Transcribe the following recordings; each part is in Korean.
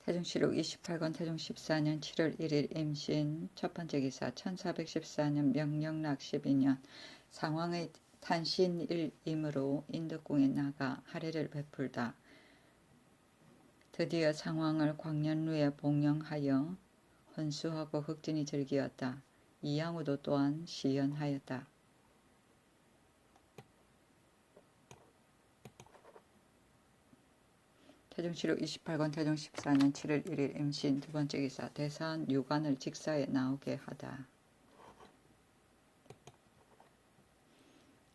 태중시록 28권 태중 14년 7월 1일 임신 첫 번째 기사 1414년 명령락 12년 상왕의 탄신일이므로 인덕궁에 나가 할애를 베풀다. 드디어 상왕을 광년루에 복령하여 헌수하고 흑진이 즐기었다. 이양우도 또한 시연하였다. 태중시록 28권 태중 14년 7월 1일 임신 두 번째 기사 대사한 유관을 직사에 나오게 하다.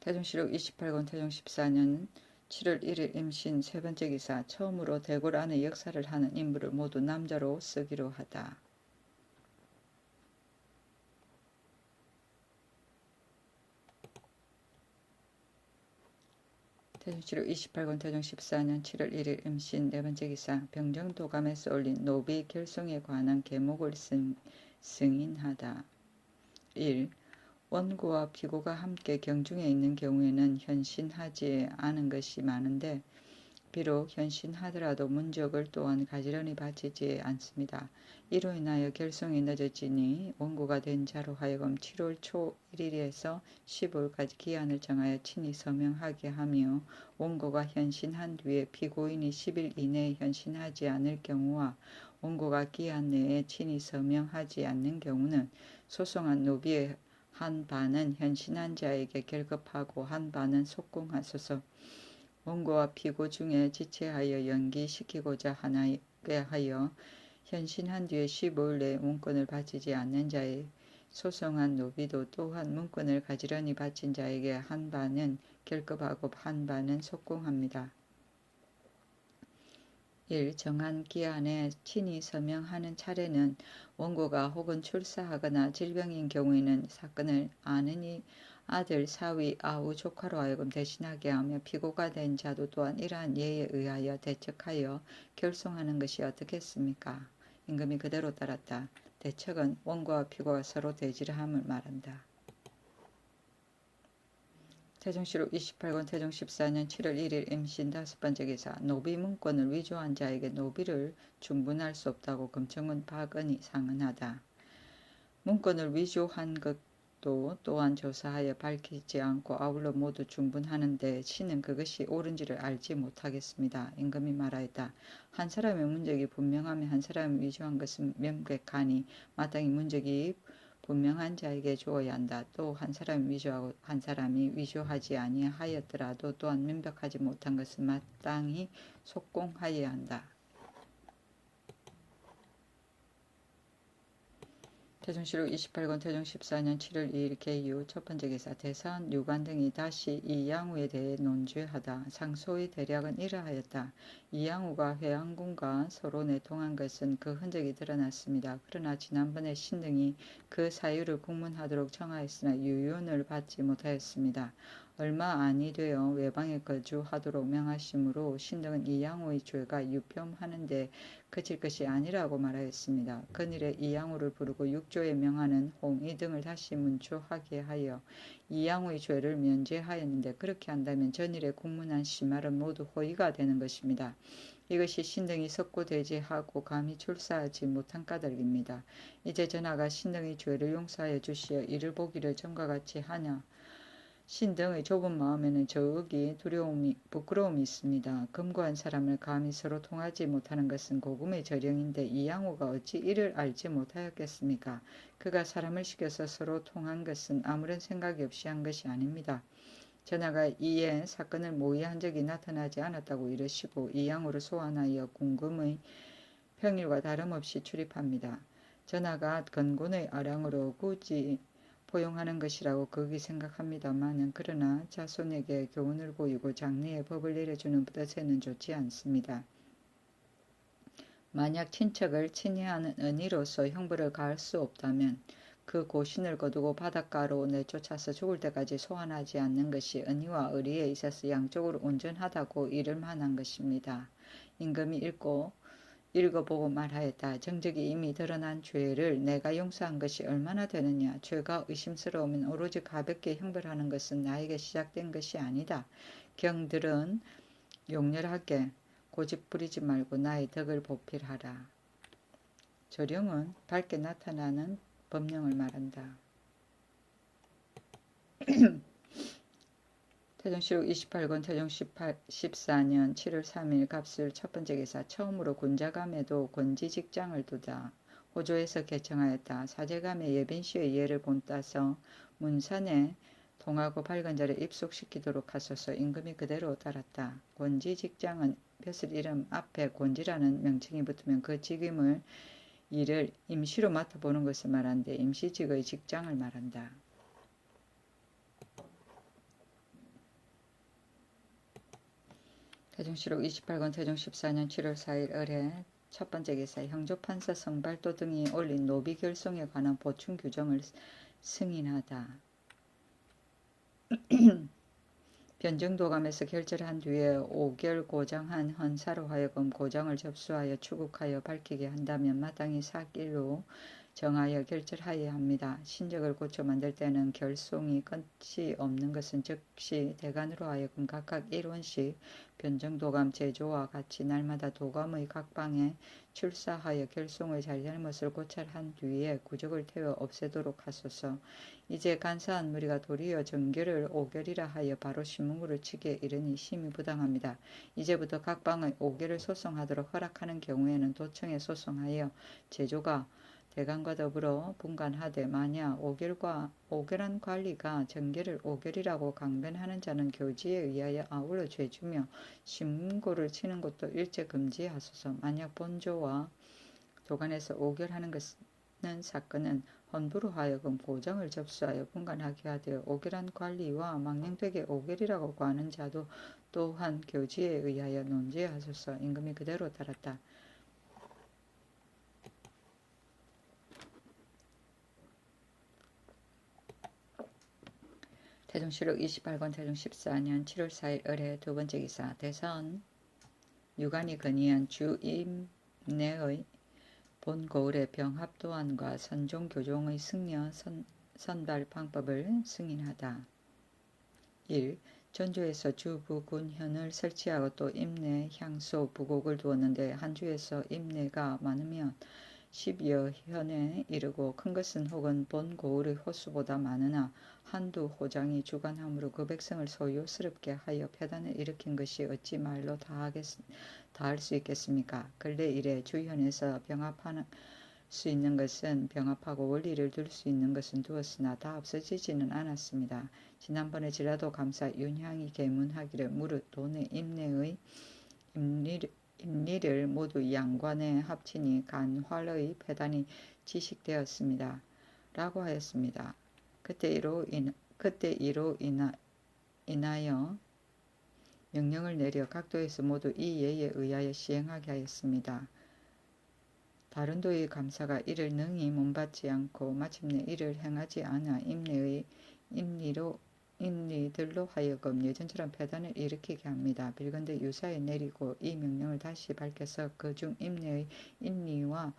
태중시록 28권 태중 14년 7월 1일 임신 세 번째 기사 처음으로 대궐 안에 역사를 하는 인물을 모두 남자로 쓰기로 하다. 태중시록 28권 태중 14년 7월 1일 임신 네 번째 기사 병정도감에서 올린 노비 결성에 관한 계목을 승인하다. 1. 원고와 피고가 함께 경중에 있는 경우에는 현신하지 않은 것이 많은데 비록 현신하더라도 문적을 또한 가지런히 바치지 않습니다. 이로 인하여 결성이 늦어지니 원고가 된 자로 하여금 7월 초 1일에서 15일까지 기한을 정하여 친히 서명하게 하며 원고가 현신한 뒤에 피고인이 10일 이내에 현신하지 않을 경우와 원고가 기한 내에 친히 서명하지 않는 경우는 소송한 노비의 한 반은 현신한 자에게 결급하고 한 반은 속공하소서. 원고와 피고 중에 지체하여 연기시키고자 하여 현신한 뒤에 15일 내에 문건을 바치지 않는 자의 소송한 노비도 또한 문건을 가지런히 바친 자에게 한 반은 결급하고 한 반은 속공합니다. 1. 정한 기한에 친히 서명하는 차례는 원고가 혹은 출사하거나 질병인 경우에는 사건을 아는 아들, 사위, 아우, 조카로 하여금 대신하게 하며 피고가 된 자도 또한 이러한 예에 의하여 대척하여 결송하는 것이 어떻겠습니까? 임금이 그대로 따랐다. 대척은 원고와 피고가 서로 대질함을 말한다. 태중시록 28권 태중 14년 7월 1일 임신 다섯 번째 기사 노비 문건을 위조한 자에게 노비를 중분할 수 없다고 금청은 박은이 상언하다. 문건을 위조한 것도 또한 조사하여 밝히지 않고 아울러 모두 중분하는데 신은 그것이 옳은지를 알지 못하겠습니다. 임금이 말하였다. 한 사람의 문적이 분명하며 한 사람이 위조한 것은 명백하니 마땅히 문적이 분명한 자에게 주어야 한다. 또 한 사람이 위조하고 한 사람이 위조하지 아니하였더라도 또한 명백하지 못한 것은 마땅히 속공하여야 한다. 태중시록 28권 태중 14년 7월 2일 개유 첫 번째 기사 대사한 유관 등이 다시 이양우에 대해 논죄하다. 상소의 대략은 이러하였다. 이양우가 회양군과 서로 내통한 것은 그 흔적이 드러났습니다. 그러나 지난번에 신등이 그 사유를 국문하도록 청하였으나 유윤을 받지 못하였습니다. 얼마 안이 되어 외방에 거주하도록 명하심으로 신등은 이양우의 죄가 유표하는데 그칠 것이 아니라고 말하였습니다. 그일에 이양우를 부르고 육조에 명하는 홍이 등을 다시 문초하게 하여 이양우의 죄를 면제하였는데 그렇게 한다면 전일에 국문한 시말은 모두 허위가 되는 것입니다. 이것이 신등이 석고대제하고 감히 출사하지 못한 까닭입니다. 이제 전하가 신등의 죄를 용서하여 주시어 이를 보기를 전과 같이 하냐. 신등의 좁은 마음에는 저억이 부끄러움이 있습니다. 금고한 사람을 감히 서로 통하지 못하는 것은 고금의 저령인데 이양우가 어찌 이를 알지 못하였겠습니까? 그가 사람을 시켜서 서로 통한 것은 아무런 생각이 없이 한 것이 아닙니다. 전하가 이에 사건을 모의한 적이 나타나지 않았다고 이르시고 이양우를 소환하여 궁금의 평일과 다름없이 출입합니다. 전하가 건곤의 아량으로 굳이 포용하는 것이라고 극이 생각합니다마는 그러나 자손에게 교훈을 보이고 장래에 법을 내려주는 뜻에는 좋지 않습니다. 만약 친척을 친애하는 은희로서 형벌을 가할 수 없다면 그 고신을 거두고 바닷가로 내쫓아서 죽을 때까지 소환하지 않는 것이 은희와 의리에 있어서 양쪽으로 온전하다고 이를 만한 것입니다. 임금이 읽어보고 말하였다. 정적이 이미 드러난 죄를 내가 용서한 것이 얼마나 되느냐. 죄가 의심스러우면 오로지 가볍게 형벌하는 것은 나에게 시작된 것이 아니다. 경들은 용렬하게 고집 부리지 말고 나의 덕을 보필하라. 조령은 밝게 나타나는 법령을 말한다. 태종실록 28권 태종 14년 7월 3일 갑술 첫 번째 기사 처음으로 군자감에도 권지직장을 두다. 호조에서 개청하였다. 사제감의 예빈씨의 예를 본따서 문산에 동하고 밝은 자를 입속시키도록 하소서. 임금이 그대로 따랐다. 권지직장은 벼슬 이름 앞에 권지라는 명칭이 붙으면 그 직임을 일을 임시로 맡아보는 것을 말하는데 임시직의 직장을 말한다. 태종실록 28권 태종 14년 7월 4일 을에 첫 번째 기사 형조판사 성발도 등이 올린 노비 결성에 관한 보충 규정을 승인하다. 변정도감에서 결절한 뒤에 5개월 고장한 헌사로 하여금 고장을 접수하여 추국하여 밝히게 한다면 마땅히 사길로 정하여 결절하여야 합니다. 신적을 고쳐 만들 때는 결송이 끝이 없는 것은 즉시 대간으로 하여금 각각 1원씩 변정도감 제조와 같이 날마다 도감의 각 방에 출사하여 결송의 잘잘못을 고찰한 뒤에 구적을 태워 없애도록 하소서. 이제 간사한 무리가 도리어 정결을 5결이라 하여 바로 신문구를 치게 이르니 심히 부당합니다. 이제부터 각 방의 5결을 소송하도록 허락하는 경우에는 도청에 소송하여 제조가 대간과 더불어 분간하되 만약 5결한 관리가 정결을 5결이라고 강변하는 자는 교지에 의하여 아울러 죄주며 신문고를 치는 것도 일제 금지하소서. 만약 본조와 도간에서 5결하는 것은 사건은 헌부로 하여금 고정을 접수하여 분간하게 하되 5결한 관리와 망령되게 5결이라고 구하는 자도 또한 교지에 의하여 논지하소서. 임금이 그대로 따랐다. 태종실록 28권 태종 14년 7월 4일 을에 두 번째 기사 대선 유관이 건의한 주임내의 본고을의 병합도안과 선종교종의 승려 선발 방법을 승인하다. 1. 전주에서 주부군현을 설치하고 또 임내 향소 부곡을 두었는데 한 주에서 임내가 많으면 10여 현에 이르고 큰 것은 혹은 본 고을의 호수보다 많으나 한두 호장이 주관함으로 그 백성을 소요스럽게 하여 폐단을 일으킨 것이 어찌 말로 다할 수 있겠습니까? 근래 이래 주현에서 병합하는 수 있는 것은 병합하고 원리를 둘 수 있는 것은 두었으나 다 없어지지는 않았습니다. 지난번에 지라도 감사 윤향이 계문하기를 무릇 돈의 임내의 임리를 모두 양관에 합치니 간활의 폐단이 지식되었습니다. 라고 하였습니다. 그때 이로 인하여 명령을 내려 각도에서 모두 이 예에 의하여 시행하게 하였습니다. 다른 도의 감사가 이를 능히 몸받지 않고 마침내 이를 행하지 않아 임리들로 하여금 예전처럼 폐단을 일으키게 합니다. 빌건대 유사에 내리고 이 명령을 다시 밝혀서 그중 임내의 임리와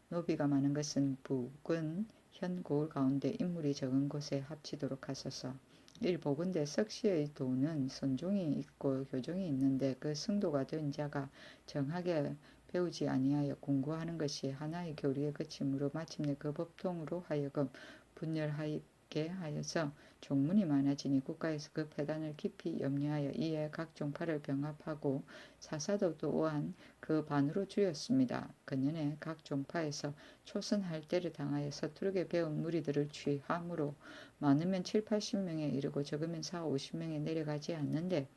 노비가 많은 것은 북은 현고을 가운데 인물이 적은 곳에 합치도록 하소서. 1. 보건대 석시의 도는 선종이 있고 교종이 있는데 그 승도가 된 자가 정하게 배우지 아니하여 공부하는 것이 하나의 교리에 그치므로 마침내 그 법통으로 하여금 분열하게 하여서 종문이 많아지니 국가에서 그 폐단을 깊이 염려하여 이에 각 종파를 병합하고 사사도 또한 그 반으로 줄였습니다. 근년에 각 종파에서 초선할 때를 당하여 서투르게 배운 무리들을 취함으로 많으면 7, 80명에 이르고 적으면 4, 50명에 내려가지 않는데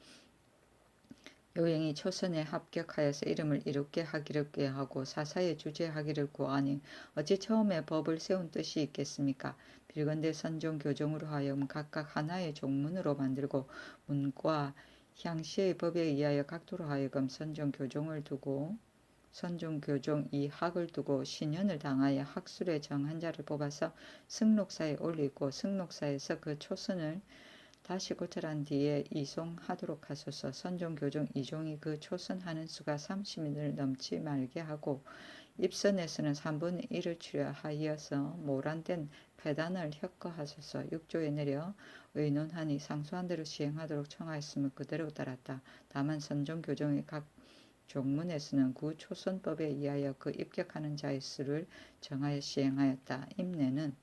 여행이 초선에 합격하여서 이름을 이롭게 하기를 꾀하고 사사에 주재하기를 구하니 어찌 처음에 법을 세운 뜻이 있겠습니까? 빌건대 선종 교종으로 하여금 각각 하나의 종문으로 만들고 문과 향시의 법에 의하여 각도로 하여금 선종 교종을 두고 선종교종 이 학을 두고 신연을 당하여 학술에 정한 자를 뽑아서 승록사에 올리고 승록사에서 그 초선을 다시 고찰한 뒤에 이송하도록 하소서. 선종교종 이종이 그 초선하는 수가 30인을 넘지 말게 하고 입선에서는 3분의 1을 추려하여서 모란된 폐단을 혁거하소서. 6조에 내려 의논하니 상소한 대로 시행하도록 청하였으면 그대로 따랐다. 다만 선종교종의 각 종문에서는 구초선법에 의하여 그 입격하는 자의 수를 정하여 시행하였다. 임내는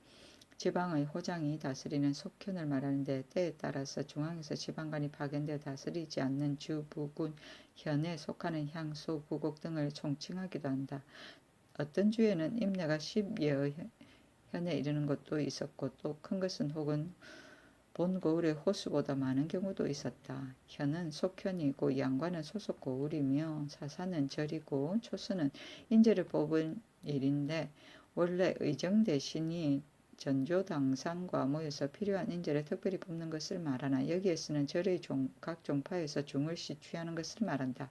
지방의 호장이 다스리는 속현을 말하는데 때에 따라서 중앙에서 지방간이 파견되어 다스리지 않는 주, 부군, 현에 속하는 향, 소, 부곡 등을 총칭하기도 한다. 어떤 주에는 임내가 10여의 현에 이르는 것도 있었고 또 큰 것은 혹은 본 고을의 호수보다 많은 경우도 있었다. 현은 속현이고 양관은 소속 고을이며 사사는 절이고 초수는 인재를 뽑은 일인데 원래 의정 대신이 전조 당상과 모여서 필요한 인재를 특별히 뽑는 것을 말하나 여기에서는 절의 각 종파에서 중을시 취하는 것을 말한다.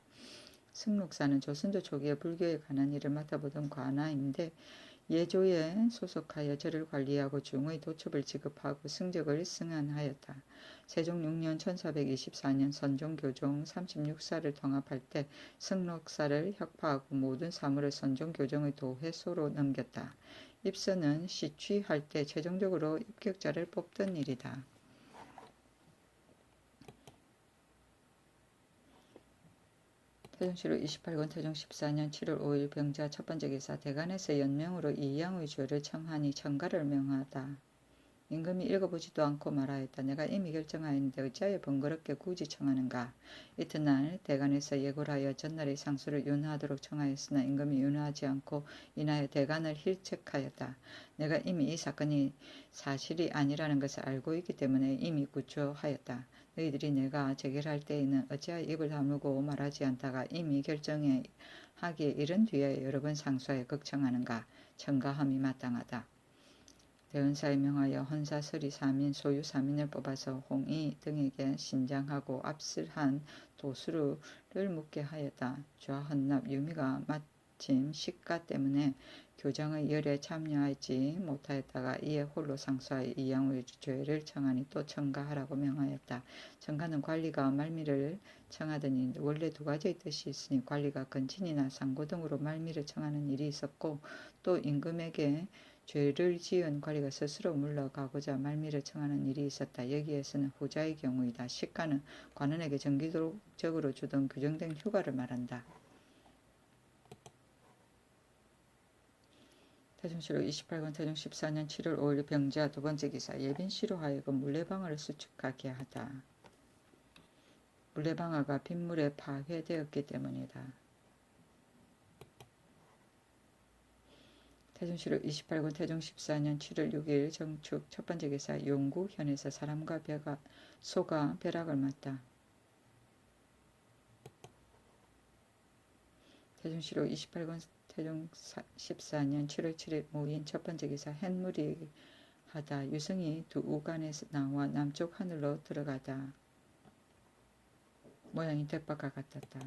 승록사는 조선조 초기에 불교에 관한 일을 맡아보던 관아인데 예조에 소속하여 절을 관리하고 중의 도첩을 지급하고 승적을 승한하였다. 세종 6년 1424년 선종교종 36사를 통합할 때 승록사를 혁파하고 모든 사물을 선종교종의 도회소로 넘겼다. 입선은 시취할 때 최종적으로 입격자를 뽑던 일이다. 태종실록 28권 태종 14년 7월 5일 병자 첫 번째 기사 대간에서 연명으로 이양의 죄를 청하니 청가를 명하다. 임금이 읽어보지도 않고 말하였다. 내가 이미 결정하였는데 어찌하여 번거롭게 굳이 청하는가. 이튿날 대간에서 예고를 하여 전날의 상수를 윤하도록 청하였으나 임금이 윤하지 않고 인하여 대간을 힐책하였다. 내가 이미 이 사건이 사실이 아니라는 것을 알고 있기 때문에 이미 구초하였다. 너희들이 내가 재결할 때에는 어찌하여 입을 다물고 말하지 않다가 이미 결정해 하기에 이른 뒤에 여러 번 상수하여 극청하는가. 청가함이 마땅하다. 대원사에 명하여 헌사 서리 사민 소유 사민을 뽑아서 홍이 등에게 신장하고 압슬한 도수를 묻게 하였다. 좌헌납 유미가 마침 식가 때문에 교장의 열에 참여하지 못하였다가 이에 홀로 상수하여 이양의 죄를 청하니 또 청가하라고 명하였다. 청가는 관리가 말미를 청하더니 원래 두 가지의 뜻이 있으니 관리가 건친이나 상고 등으로 말미를 청하는 일이 있었고 또 임금에게 죄를 지은 관리가 스스로 물러가고자 말미를 청하는 일이 있었다. 여기에서는 후자의 경우이다. 식가는 관원에게 정기적으로 주던 규정된 휴가를 말한다. 태종실록 28권 태종 14년 7월 5일 병자 두 번째 기사 예빈씨로 하여금 물레방아를 수축하게 하다. 물레방아가 빗물에 파회되었기 때문이다. 태종실록 28권 태종 14년 7월 6일 정축 첫 번째 기사 용구현에서 사람과 소가 벼락을 맞다. 태종실록 28권 태종 14년 7월 7일 모인 첫 번째 기사 햇물이 하다. 유성이 두 우간에서 나와 남쪽 하늘로 들어가다. 모양이 대박과 같았다.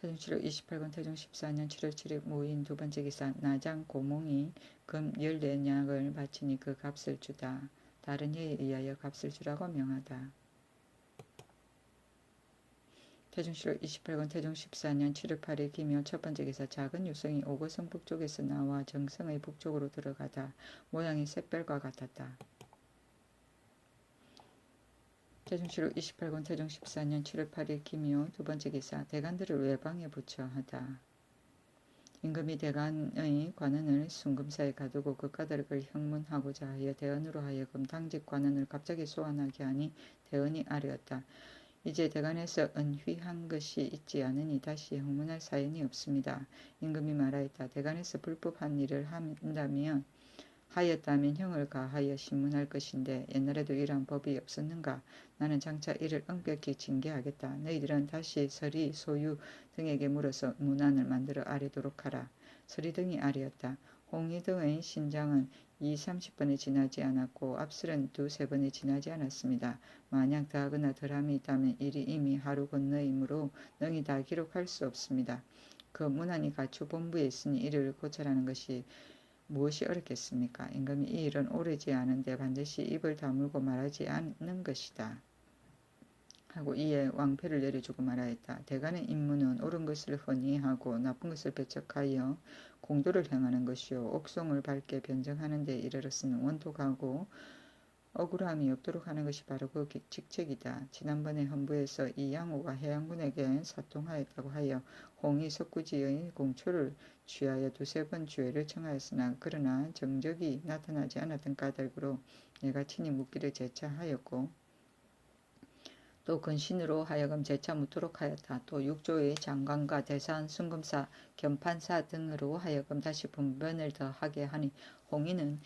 태종실록 28권 태종 14년 7월 7일 모인 두 번째 기사 나장 고몽이 금 14냥을 바치니 그 값을 주다. 다른 해에 의하여 값을 주라고 명하다. 태종실록 28권 태종 14년 7월 8일 기묘 첫 번째 기사 작은 유성이 오고성 북쪽에서 나와 정성의 북쪽으로 들어가다. 모양이 샛별과 같았다. 태종실록 28권 태종 14년 7월 8일 기묘 두 번째 기사 대간들을 외방에 붙여 하다. 임금이 대간의 관원을 순금사에 가두고 그까들을 형문하고자 하여 대언으로 하여금 당직 관원을 갑자기 소환하게 하니 대언이 아뢰었다. 이제 대간에서 은휘한 것이 있지 않으니 다시 형문할 사연이 없습니다. 임금이 말하였다. 대간에서 불법한 일을 하였다면 형을 가하여 신문할 것인데 옛날에도 이러한 법이 없었는가? 나는 장차 이를 엄격히 징계하겠다. 너희들은 다시 서리, 소유 등에게 물어서 문안을 만들어 아뢰도록 하라. 서리 등이 아뢰었다. 홍이 등의 신장은 20-30번에 지나지 않았고 압술은 2-3번에 지나지 않았습니다. 만약 더하거나 덜함이 있다면 일이 이미 하루 건너이므로 능히 다 기록할 수 없습니다. 그 문안이 가초본부에 있으니 이를 고찰하는 것이 무엇이 어렵겠습니까? 임금이 이 일은 오래지 않은데 반드시 입을 다물고 말하지 않는 것이다. 하고 이에 왕패를 내려주고 말하였다. 대간의 임무는 옳은 것을 헌의하고 나쁜 것을 배척하여 공도를 행하는 것이요 옥송을 밝게 변정하는 데 이르렀으면 원독하고 억울함이 없도록 하는 것이 바로 그 직책이다. 지난번에 헌부에서 이양호가 해양군에게 사통하였다고 하여 홍이 석구지의 공초를 취하여 두세 번 주의를 청하였으나 그러나 정적이 나타나지 않았던 까닭으로 내가 친히 묻기를 재차하였고 또 근신으로 하여금 재차 묻도록 하였다. 또 육조의 장관과 대사한 순금사, 겸판사 등으로 하여금 다시 분변을 더하게 하니 홍의는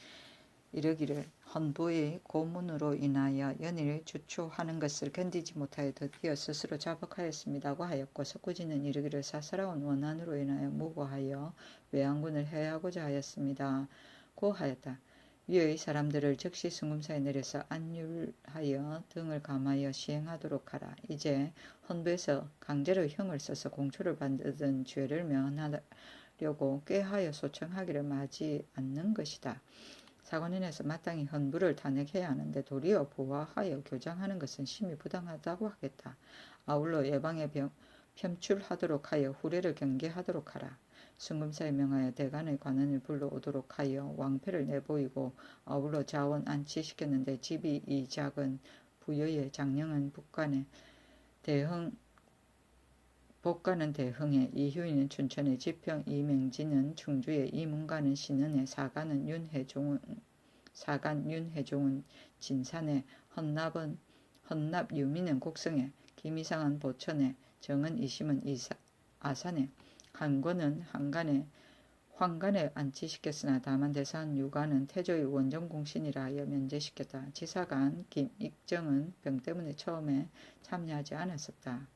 이르기를 헌부의 고문으로 인하여 연일을 주초하는 것을 견디지 못하여 드디어 스스로 자복하였습니다고 하였고 석구지는 이르기를 사사로운 원한으로 인하여 무고하여 외양군을 해하고자 하였습니다. 고 하였다. 위의 사람들을 즉시 순금사에 내려서 안율하여 등을 감하여 시행하도록 하라. 이제 헌부에서 강제로 형을 써서 공초를 받은 죄를 면하려고 꾀하여 소청하기를 마지 않는 것이다. 사관원에서 마땅히 헌부를 탄핵해야 하는데 도리어 보화하여 교장하는 것은 심히 부당하다고 하겠다. 아울러 예방에 편출하도록 하여 후례를 경계하도록 하라. 순금사에 명하여 대간의 관원을 불러오도록 하여 왕패를 내보이고 아울러 자원 안치시켰는데 집이 이 작은 부여의 장령은 복가는 대흥에 이휴이는 춘천에 지평 이맹진은 충주에 이문가는 신은에 사간 윤혜종은 진산에 헌납유미는 곡성에 김이상은 보천에 정은 이심은 아산에 한권은 황간에 안치시켰으나 다만 대사한 유관은 태조의 원정공신이라 하여 면제시켰다. 지사관 김익정은 병 때문에 처음에 참여하지 않았었다.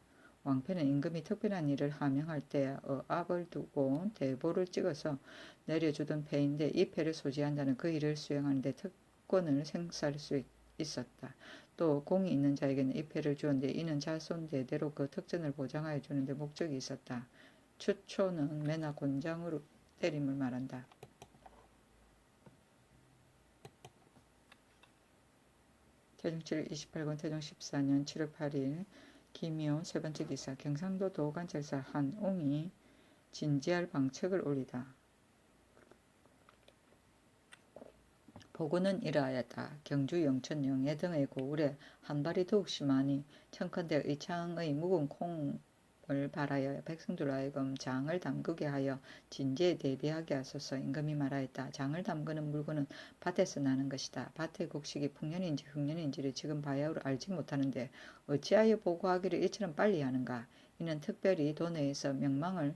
왕패는 임금이 특별한 일을 하명할 때 압을 두고 대보를 찍어서 내려주던 패인데 이 패를 소지한다는 그 일을 수행하는데 특권을 행사할 수 있었다. 또 공이 있는 자에게는 이 패를 주었는데 이는 자손 대대로 그 특전을 보장하여 주는데 목적이 있었다. 추초는 매나 곤장으로 때림을 말한다. 태종 7월 28권 태종 14년 7월 8일 김효 세번째 기사 경상도 도관찰사 한옹이 진지할 방책을 올리다. 보고는 이러하였다. 경주 영천 영해 등의 고울에 한발이 더욱 심하니 청컨대 의창의 묵은 콩을 발하여 백성들 하여금 장을 담그게 하여 진지에 대비하게 하소서. 임금이 말하였다. 장을 담그는 물건은 밭에서 나는 것이다. 밭의 곡식이 풍년인지 흑년인지를 지금 바야흐로 알지 못하는데 어찌하여 보고하기를 이처럼 빨리 하는가. 이는 특별히 도내에서 명망을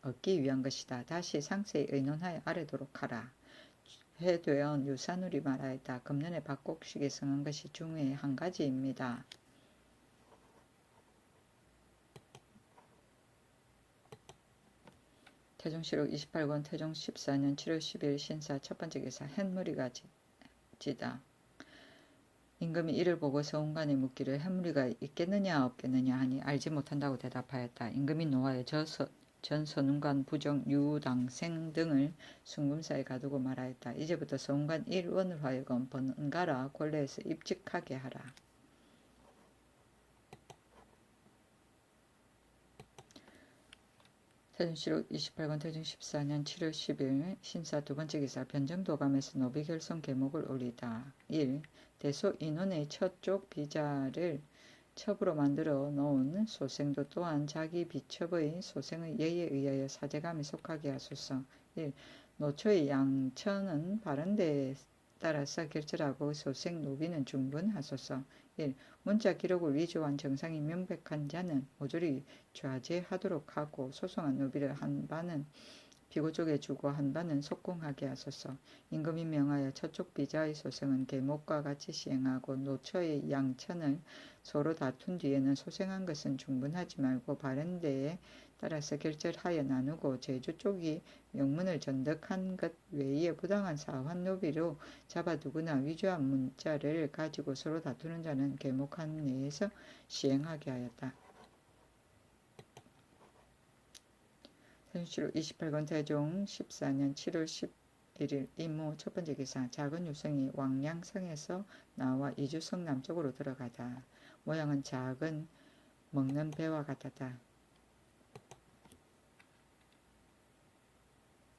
얻기 위한 것이다. 다시 상세히 의논하여 아뢰도록 하라. 해되어 유산울이 말하였다. 금년에 밭곡식에 성한 것이 중에 한 가지입니다. 태종실록 28권 태종 14년 7월 10일 신사 첫번째 기사 햇무리가 지다. 임금이 이를 보고 서운관에 묻기를 햇무리가 있겠느냐 없겠느냐 하니 알지 못한다고 대답하였다. 임금이 노하여 전 서운관 부정 유당생 등을 순금사에 가두고 말하였다. 이제부터 서운관 1원으로 하여금 번갈아 권례에서 입직하게 하라. 태종실록 28권 태종 14년 7월 10일 신사 두번째 기사 변정도감에서 노비결손 계목을 올리다. 1. 대소 인원의 첫쪽 비자를 첩으로 만들어 놓은 소생도 또한 자기 비첩의 소생의 예에 의하여 사제감에 속하게 하소서. 1. 노초의 양천은 바른 데에 따라서 결절하고 소생 노비는 중분하소서. 1. 문자 기록을 위조한 정상이 명백한 자는 모조리 좌제하도록 하고 소송한 노비를 한 반은 피고 쪽에 주고 한 반은 속공하게 하소서. 임금이 명하여 첫쪽 비자의 소생은 계목과 같이 시행하고 노처의 양천을 서로 다툰 뒤에는 소생한 것은 중분하지 말고 바른 데에 따라서 결절하여 나누고 제주 쪽이 명문을 전득한 것 외에 부당한 사환 노비로 잡아두거나 위조한 문자를 가지고 서로 다투는 자는 계목한 내에서 시행하게 하였다. 태종실록 28권 태종 14년 7월 11일 이모 첫번째 기사 작은 유성이 왕량성에서 나와 이주성 남쪽으로 들어가다. 모양은 작은 먹는 배와 같았다.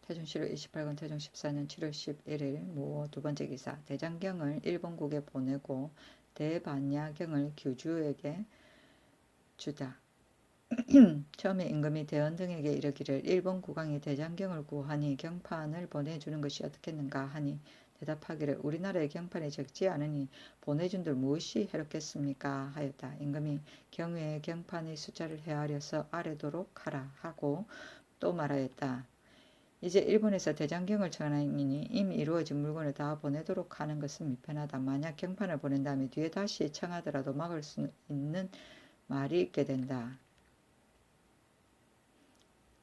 태종 7월 28건 태종 14년 7월 11일 무 두 번째 기사. 대장경을 일본국에 보내고 대반야경을 규주에게 주다. 처음에 임금이 대원 등에게 이르기를 일본 국왕이 대장경을 구하니 경판을 보내주는 것이 어떻겠는가 하니 대답하기를 우리나라의 경판이 적지 않으니 보내준들 무엇이 해롭겠습니까 하였다. 임금이 경외의 경판의 숫자를 헤아려서 아래도록 하라 하고 또 말하였다. 이제 일본에서 대장경을 청하니 이미 이루어진 물건을 다 보내도록 하는 것은 미편하다. 만약 경판을 보낸 다음에 뒤에 다시 청하더라도 막을 수 있는 말이 있게 된다.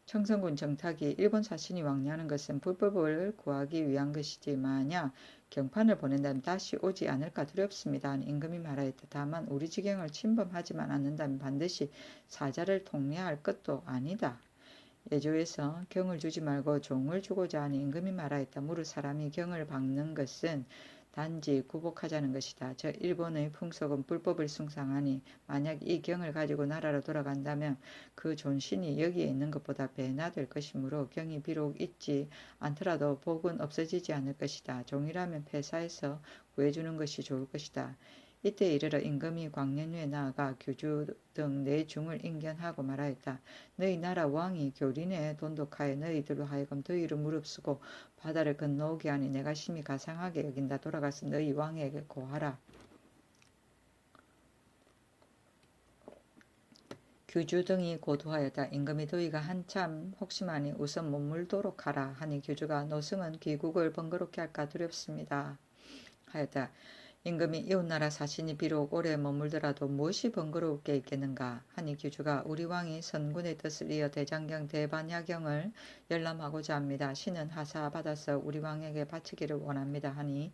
청성군 정탁이 일본 사신이 왕래하는 것은 불법을 구하기 위한 것이지 만약 경판을 보낸다면 다시 오지 않을까 두렵습니다. 임금이 말하였다. 다만 우리 지경을 침범하지만 않는다면 반드시 사자를 통례할 것도 아니다. 예조에서 경을 주지 말고 종을 주고자 하니 임금이 말하였다. 무릇 사람이 경을 박는 것은 단지 구복하자는 것이다. 저 일본의 풍속은 불법을 숭상하니 만약 이 경을 가지고 나라로 돌아간다면 그 존신이 여기에 있는 것보다 배나 될 것이므로 경이 비록 있지 않더라도 복은 없어지지 않을 것이다. 종이라면 폐사해서 구해주는 것이 좋을 것이다. 이때 이르러 임금이 광년위에 나아가 규주 등 네 중을 인견하고 말하였다. 너희 나라 왕이 교린에 돈독하여 너희들로 하여금 더위를 무릅쓰고 바다를 건너오게 하니 내가 심히 가상하게 여긴다. 돌아가서 너희 왕에게 고하라. 규주 등이 고도하였다. 임금이 더위가 한참 혹심하니 우선 머물도록 하라 하니 규주가 노승은 귀국을 번거롭게 할까 두렵습니다 하였다. 임금이 이웃나라 사신이 비록 오래 머물더라도 무엇이 번거로울 게 있겠는가 하니 규주가 우리 왕이 선군의 뜻을 이어 대장경 대반야경을 열람하고자 합니다. 신은 하사받아서 우리 왕에게 바치기를 원합니다 하니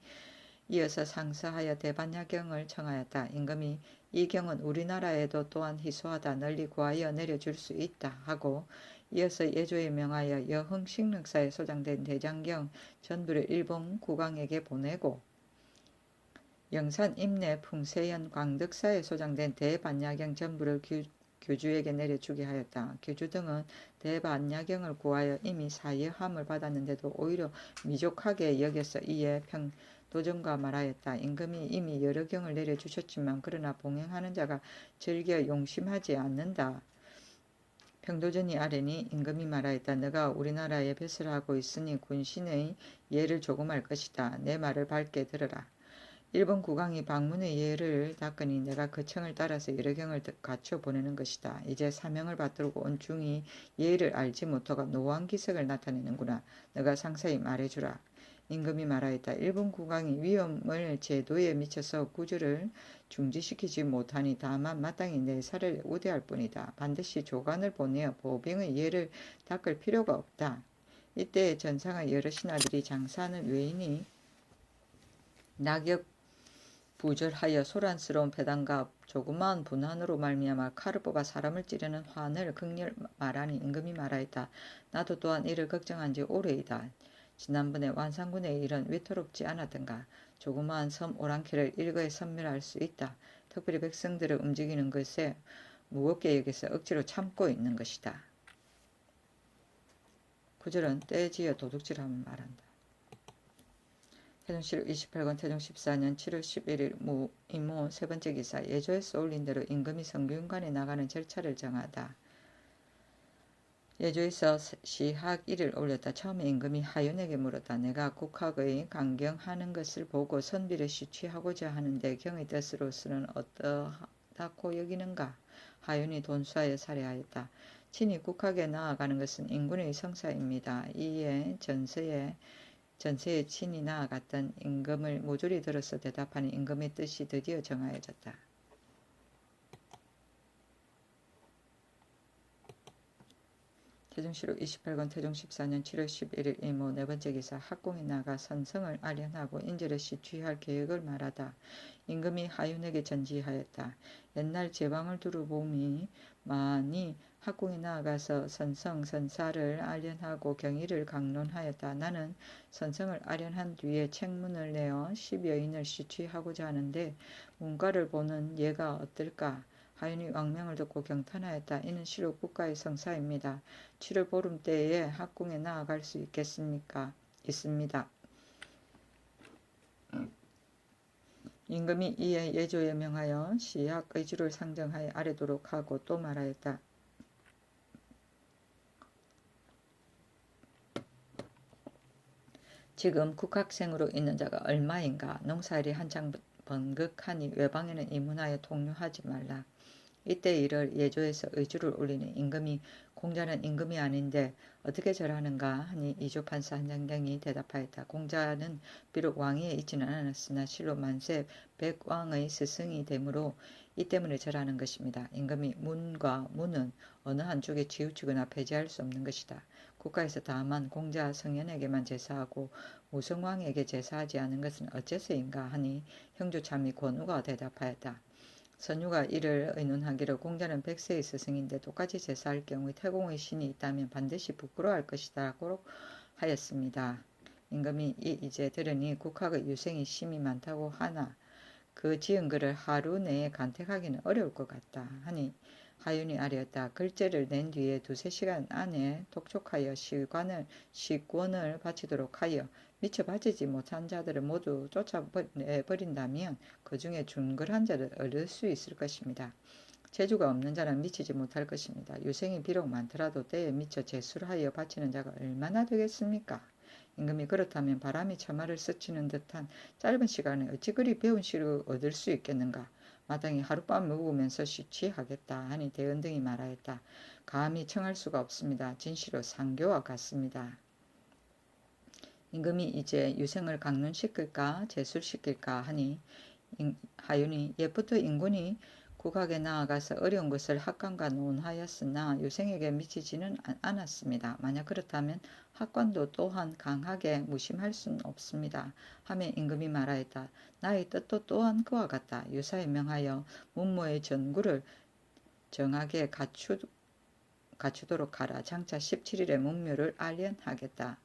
이어서 상서하여 대반야경을 청하였다. 임금이 이 경은 우리나라에도 또한 희소하다 널리 구하여 내려줄 수 있다 하고 이어서 예조에 명하여 여흥식릉사에 소장된 대장경 전부를 일본 국왕에게 보내고 영산 임내 풍세현 광덕사에 소장된 대반야경 전부를 규주에게 내려주게 하였다. 규주 등은 대반야경을 구하여 이미 사여함을 받았는데도 오히려 미족하게 여겨서 이에 평도정과 말하였다. 임금이 이미 여러 경을 내려주셨지만 그러나 봉행하는 자가 즐겨 용심하지 않는다. 평도전이 아뢰니 임금이 말하였다. 너가 우리나라에 배설하고 있으니 군신의 예를 조금 할 것이다. 내 말을 밝게 들으라. 일본 국왕이 방문의 예를 닦으니 내가 그 청을 따라서 여러 경을 갖춰 보내는 것이다. 이제 사명을 받들고 온 중이 예를 알지 못하고 노왕기색을 나타내는구나. 너가 상세히 말해주라. 임금이 말하였다. 일본 국왕이 위험을 제도에 미쳐서 구주를 중지시키지 못하니 다만 마땅히 내 살을 우대할 뿐이다. 반드시 조관을 보내어 보병의 예를 닦을 필요가 없다. 이때 전상의 여러 신하들이 장사하는 외인이 낙엽 부절하여 소란스러운 배단과 조그마한 분한으로 말미암아 칼을 뽑아 사람을 찌르는 환을 극렬 말하니 임금이 말하였다. 나도 또한 이를 걱정한 지 오래이다. 지난번에 완산군의 일은 위태롭지 않았던가. 조그마한 섬 오랑캐를 일거에 섬멸할 수 있다. 특별히 백성들을 움직이는 것에 무겁게 여기서 억지로 참고 있는 것이다. 구절은 떼지어 도둑질하면 말한다. 태종 7월 28건 태종 14년 7월 11일 이모 세 번째 기사. 예조에서 올린 대로 임금이 성균관에 나가는 절차를 정하다. 예조에서 시학 1을 올렸다. 처음에 임금이 하윤에게 물었다. 내가 국학의 강경하는 것을 보고 선비를 시취하고자 하는데 경의 뜻으로서는 어떠하고 여기는가? 하윤이 돈수하여 살해하였다. 친히 국학에 나아가는 것은 인군의 성사입니다. 이에 전세에 친히 나아갔던 임금을 모조리 들어서 대답하니 임금의 뜻이 드디어 정하여졌다. 태종 7월 28건 태종 14년 7월 11일 이모 네 번째 기사. 학공에 나가 선성을 아련하고 인절에 시취할 계획을 말하다. 임금이 하윤에게 전지하였다. 옛날 제방을 두루 봄이 많이 학공에 나아가서 선성 선사를 아련하고 경의를 강론하였다. 나는 선성을 아련한 뒤에 책문을 내어 10여인을 시취하고자 하는데 문과를 보는 예가 어떨까 하윤이 왕명을 듣고 경탄하였다. 이는 실로 국가의 성사입니다. 7월 보름때에 학궁에 나아갈 수 있겠습니까? 있습니다. 임금이 이에 예조에 명하여 시약 의주를 상정하여 아래도록 하고 또 말하였다. 지금 국학생으로 있는 자가 얼마인가? 농사일이 한창 번극하니 외방에는 이문하여 통류하지 말라. 이때 이를 예조에서 의주를 올리는 임금이 공자는 임금이 아닌데 어떻게 절하는가 하니 이조판사 한장경이 대답하였다. 공자는 비록 왕위에 있지는 않았으나 실로 만세 백왕의 스승이 되므로 이 때문에 절하는 것입니다. 임금이 문과 문은 어느 한쪽에 치우치거나 폐지할 수 없는 것이다. 국가에서 다만 공자 성현에게만 제사하고 무성왕에게 제사하지 않은 것은 어째서인가 하니 형주참이 권우가 대답하였다. 선유가 이를 의논하기를 공자는 백세의 스승인데 똑같이 제사할 경우에 태공의 신이 있다면 반드시 부끄러워할 것이다고 하였습니다. 임금이 이제 들으니 국학의 유생이 심이 많다고 하나 그 지은 글을 하루 내에 간택하기는 어려울 것 같다 하니 하윤이 아뢰었다. 글재를 낸 뒤에 2~3시간 안에 독촉하여 시권을 바치도록 하여 미처 바치지 못한 자들을 모두 쫓아내버린다면 그 중에 준글한 자를 얻을 수 있을 것입니다. 재주가 없는 자는 미치지 못할 것입니다. 유생이 비록 많더라도 때에 미처 제술하여 바치는 자가 얼마나 되겠습니까? 임금이 그렇다면 바람이 처마를 스치는 듯한 짧은 시간에 어찌 그리 배운 시를 얻을 수 있겠는가? 마땅히 하룻밤 묵으면서 쉬취하겠다 하니 대은등이 말하였다. 감히 청할 수가 없습니다. 진시로 상교와 같습니다. 임금이 이제 유생을 강론시킬까 제술시킬까 하니 하윤이 옛부터 인군이 국학에 나아가서 어려운 것을 학관과 논하였으나 유생에게 미치지는 않았습니다. 만약 그렇다면 학관도 또한 강하게 무심할 수는 없습니다. 하며 임금이 말하였다. 나의 뜻도 또한 그와 같다. 유사에 명하여 문무의 전구를 정하게 갖추도록 하라. 장차 17일에 문묘를 알련하겠다.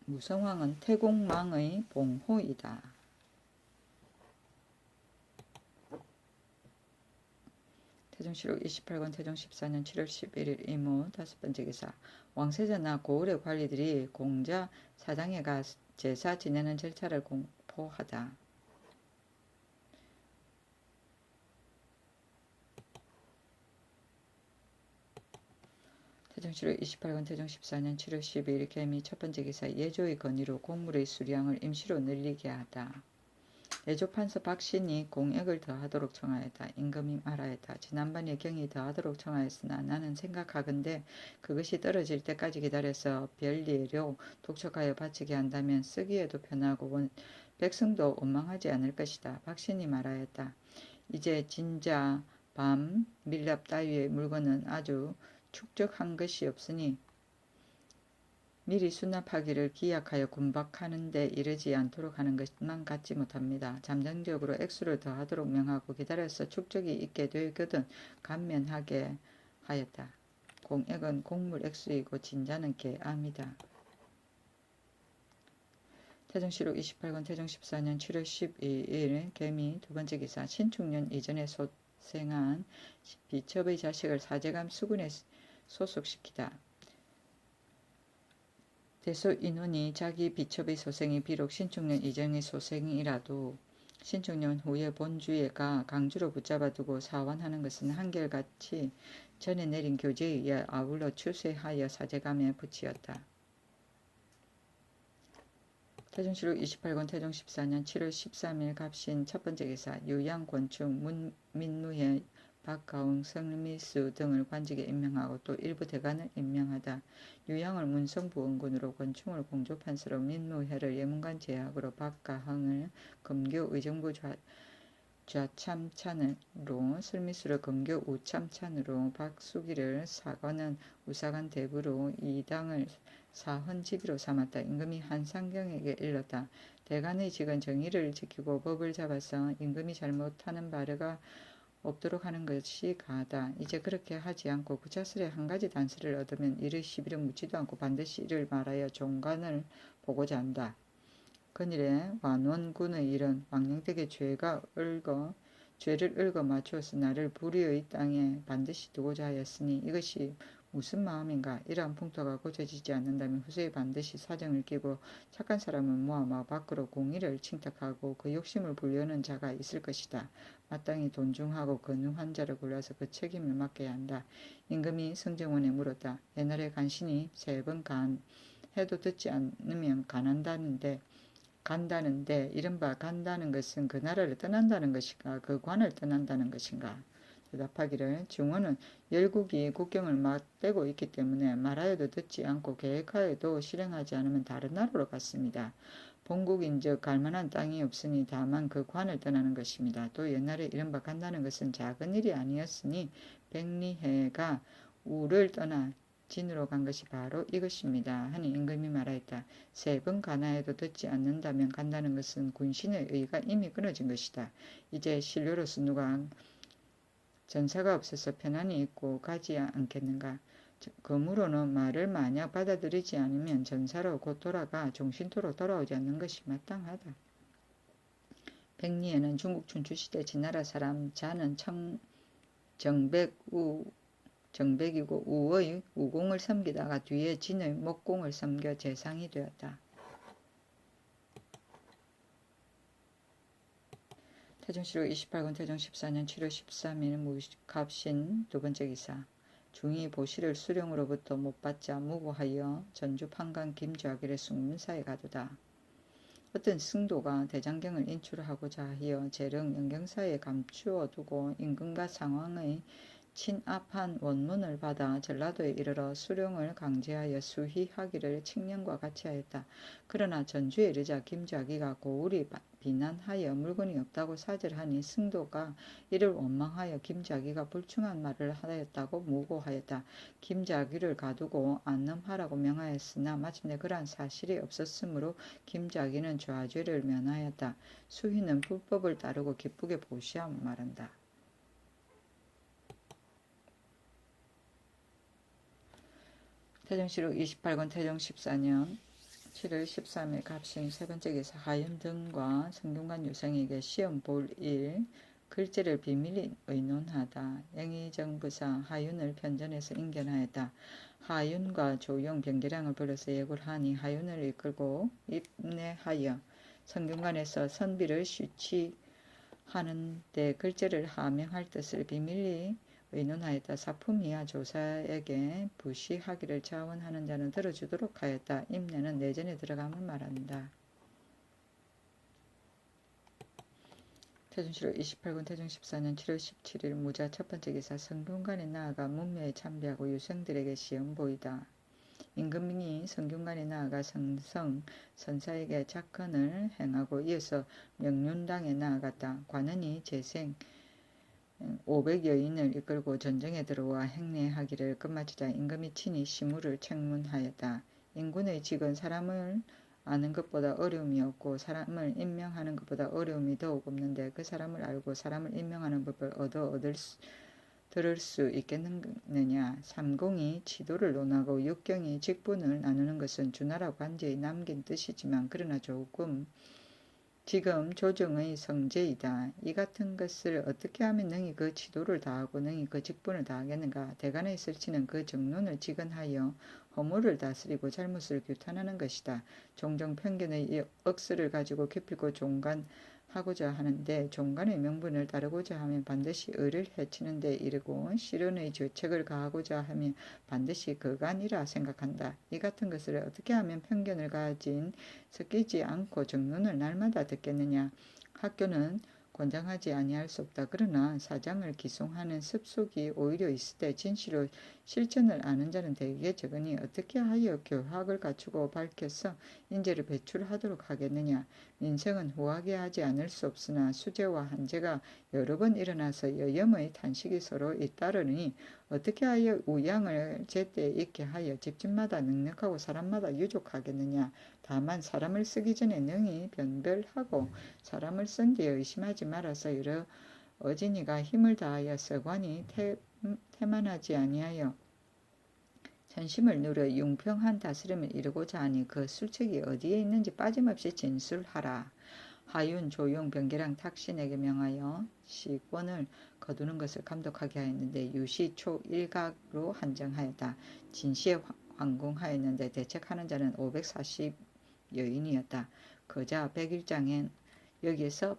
무성왕은 태공망의 봉호이다. 태종실록 28권 태종 14년 7월 11일 이무 5번째 기사. 왕세자나 고을의 관리들이 공자 사당에 가 제사 지내는 절차를 공포하다. 태종실록 28권 태종 14년 7월 12일 개미 첫번째 기사. 예조의 건의로 곡물의 수량을 임시로 늘리게 하다. 예조판서 박신이 공액을 더하도록 청하였다. 임금이 말하였다. 지난번에 경이 더하도록 청하였으나 나는 생각하건대 그것이 떨어질 때까지 기다려서 별리로 독촉하여 바치게 한다면 쓰기에도 편하고 백성도 원망하지 않을 것이다. 박신이 말하였다. 이제 진자, 밤, 밀랍 따위의 물건은 아주 축적한 것이 없으니 미리 수납하기를 기약하여 군박하는 데 이르지 않도록 하는 것만 갖지 못합니다. 잠정적으로 액수를 더하도록 명하고 기다려서 축적이 있게 되거든 감면하게 하였다. 공액은 곡물 액수이고 진자는 계암이다. 태종실록 28권 태종 14년 7월 12일 개미 두번째 기사. 신축년 이전에 소생한 비첩의 자식을 사제감 수군에 소속시키다. 대소 인원이 자기 비첩의 소생이 비록 신축년 이전의 소생이라도 신축년 후에 본주에가 강주로 붙잡아두고 사원하는 것은 한결같이 전에 내린 교제에 의해 아울러 추세하여 사제감에 붙이었다. 태종실록 28권 태종 14년 7월 13일 갑신 첫번째 기사. 유양 권충 민무회 박가웅 성미수 등을 관직에 임명하고 또 일부 대관을 임명하다. 유양을 문성부원군으로 권충을 공조판서로 민무회를 예문관 제학으로 박가흥을 금교 의정부 좌참찬으로 설미수를 금교 우참찬으로 박수기를 사관은 우사관 대부로 이당을 사헌지기로 삼았다. 임금이 한상경에게 일렀다. 대관의 직은 정의를 지키고 법을 잡아서 임금이 잘못하는 바르가 없도록 하는 것이 가하다. 이제 그렇게 하지 않고 구차스레 한 가지 단서를 얻으면 이를 시비를 묻지도 않고 반드시 이를 말하여 종관을 보고자 한다. 그날의 완원군의 일은 왕영택의 죄를 얽어 맞추어서 나를 불의의 땅에 반드시 두고자 하였으니 이것이 무슨 마음인가. 이러한 풍토가 고쳐지지 않는다면 후세에 반드시 사정을 끼고 착한 사람을 모아 밖으로 공의를 칭탁하고 그 욕심을 부려는 자가 있을 것이다. 마땅히 존중하고 근후한 자를 골라서 그 책임을 맡겨야 한다. 임금이 성정원에 물었다. 옛날에 간신히 3번 해도 듣지 않으면 간다는데 이른바 간다는 것은 그 나라를 떠난다는 것인가 그 관을 떠난다는 것인가. 대답하기를 중원은 열국이 국경을 맞대고 있기 때문에 말하여도 듣지 않고 계획하여도 실행하지 않으면 다른 나라로 갔습니다. 본국인즉 갈만한 땅이 없으니 다만 그 관을 떠나는 것입니다. 또 옛날에 이른바 간다는 것은 작은 일이 아니었으니 백리해가 우를 떠나 진으로 간 것이 바로 이것입니다. 하니 임금이 말하였다. 3번 가나해도 듣지 않는다면 간다는 것은 군신의 의가 이미 끊어진 것이다. 이제 신료로서 누가 전사가 없어서 편안히 있고 가지 않겠는가. 그러므로는 말을 만약 받아들이지 않으면 전사로 곧 돌아가 종신토로 돌아오지 않는 것이 마땅하다. 백리에는 중국 춘추시대 진나라 사람 자는 정백이고 우의 우공을 섬기다가 뒤에 진의 목공을 섬겨 재상이 되었다. 태종실록 28권 태종 14년 7월 13일 무갑신 두번째 기사. 중이 보시를 수령으로부터 못 받자 무고하여 전주 판관 김좌길의 숙문사에 가두다. 어떤 승도가 대장경을 인출하고자 하여 재령 영경사에 감추어 두고 임금과 상황의 친압한 원문을 받아 전라도에 이르러 수령을 강제하여 수희하기를 칙령과 같이 하였다. 그러나 전주에 이르자 김좌기가 고울이 비난하여 물건이 없다고 사절하니 승도가 이를 원망하여 김좌기가 불충한 말을 하였다고 무고하였다. 김좌기를 가두고 안름하라고 명하였으나 마침내 그러한 사실이 없었으므로 김좌기는 좌죄를 면하였다. 수희는 불법을 따르고 기쁘게 보시하며 말한다. 태종실록 28권 태종 14년 7월 13일 갑신 3번째 기사. 하윤 등과 성균관 유생에게 시험 볼 일 글재를 비밀히 의논하다. 영의정부사 하윤을 편전해서 인견하였다. 하윤과 조용 병기량을 불러서 예고를 하니 하윤을 이끌고 입내하여 성균관에서 선비를 쉬취하는데 글재를 하명할 뜻을 비밀히 의논하였다. 사품이야 조사에게 부시하기를 자원하는 자는 들어주도록 하였다. 임내는 내전에 들어가면 말한다. 태종실록 28권 태종 14년 7월 17일 무자 첫번째 기사. 성균관에 나아가 문묘에 참배하고 유생들에게 시험 보이다. 임금이 성균관에 나아가 선사에게 작헌을 행하고 이어서 명륜당에 나아갔다. 관원이 재생 500여인을 이끌고 전쟁에 들어와 행례하기를 끝마치자 임금이 친히 시무를 책문하였다. 인군의 직은 사람을 아는 것보다 어려움이 없고 사람을 임명하는 것보다 어려움이 더욱 없는데 그 사람을 알고 사람을 임명하는 법을 들을 수 있겠느냐. 삼공이 지도를 논하고 육경이 직분을 나누는 것은 주나라 관제에 남긴 뜻이지만 그러나 지금 조정의 성제이다. 이 같은 것을 어떻게 하면 능히 그 지도를 다하고 능히 그 직분을 다하겠는가. 대간의 설치는 그 정론을 직언하여 허물을 다스리고 잘못을 규탄하는 것이다. 종종 편견의 억스를 가지고 기필코 종간하고자 하는데 종간의 명분을 따르고자 하면 반드시 의를 해치는 데 이르고 실언의 죄책을 가하고자 하면 반드시 거간이라 생각한다. 이 같은 것을 어떻게 하면 편견을 가진 섞이지 않고 정론을 날마다 듣겠느냐. 학교는 권장하지 아니할 수 없다. 그러나 사장을 기송하는 습속이 오히려 있을 때 진실로 실천을 아는 자는 대개 적으니 어떻게 하여 교학을 갖추고 밝혀서 인재를 배출하도록 하겠느냐. 민생은 후하게 하지 않을 수 없으나 수재와 한재가 여러 번 일어나서 여염의 탄식이 서로 잇따르니 어떻게 하여 우양을 제때 있게 하여 집집마다 능력하고 사람마다 유족하겠느냐. 다만 사람을 쓰기 전에 능히 변별하고 사람을 쓴 뒤에 의심하지 말아서 여러 어진이가 힘을 다하여 서관이 태만하지 아니하여 현심을 누려 융평한 다스림을 이루고자 하니 그 술책이 어디에 있는지 빠짐없이 진술하라. 하윤, 조용, 병계랑 탁신에게 명하여 시권을 거두는 것을 감독하게 하였는데 유시 초 일각으로 한정하였다. 진시에 황궁하였는데 대책하는 자는 540여인이었다. 거자 101장엔 여기에서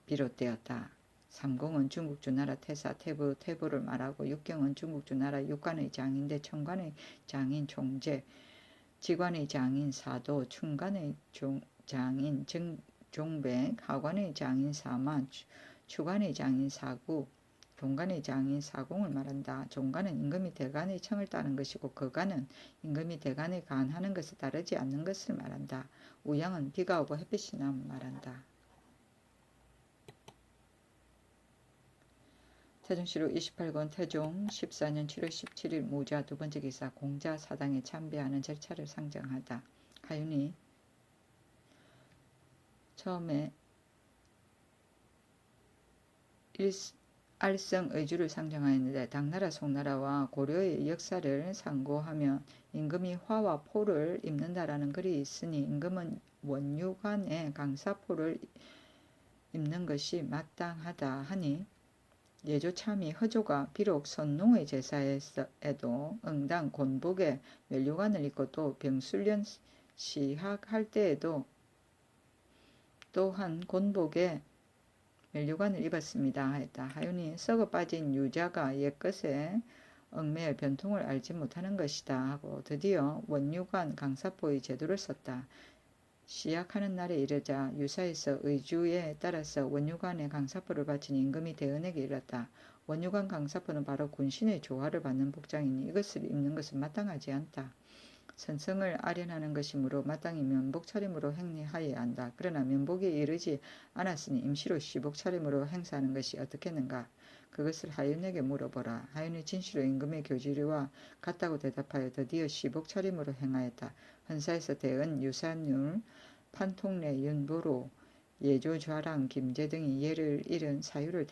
비롯되었다. 삼공은 중국주 나라 태사 태부를 말하고 육경은 중국주 나라 육관의 장인데 청관의 장인 총재, 지관의 장인 사도, 충관의 장인 종백, 하관의 장인 사만, 추관의 장인 사구, 종관의 장인 사공을 말한다. 종관은 임금이 대간의 청을 따른 것이고 거간은 임금이 대간의 간하는 것에 따르지 않는 것을 말한다. 우양은 비가 오고 햇빛이 나면 말한다. 태종시록 28권 태종 14년 7월 17일 모자 두 번째 기사 공자 사당에 참배하는 절차를 상정하다. 하윤이 처음에 알성 의주를 상정하였는데 당나라 송나라와 고려의 역사를 상고하면 임금이 화와 포를 입는다라는 글이 있으니 임금은 원유관에 강사포를 입는 것이 마땅하다 하니 예조참이 허조가 비록 선농의 제사에도 응당 곤복에 면류관을 입고 또 병술련 시학할 때에도 또한 곤복에 면류관을 입었습니다 하였다. 하윤이 썩어 빠진 유자가 옛것에 얽매여 변통을 알지 못하는 것이다 하고 드디어 원유관 강사포의 제도를 썼다. 시약하는 날에 이르자 유사에서 의주에 따라서 원유관에 강사포를 바친 임금이 대은에게 이르렀다. 원유관 강사포는 바로 군신의 조화를 받는 복장이니 이것을 입는 것은 마땅하지 않다. 선성을 아련하는 것이므로 마땅히 면복 차림으로 행리하여야 한다. 그러나 면복에 이르지 않았으니 임시로 시복 차림으로 행사하는 것이 어떻겠는가? 그것을 하윤에게 물어보라. 하윤이 진시로 임금의 교지와 같다고 대답하여 드디어 시복 차림으로 행하였다. 헌사에서 대은, 유산율, 판통례, 윤보로, 예조좌랑, 김제 등이 예를 잃은 사유를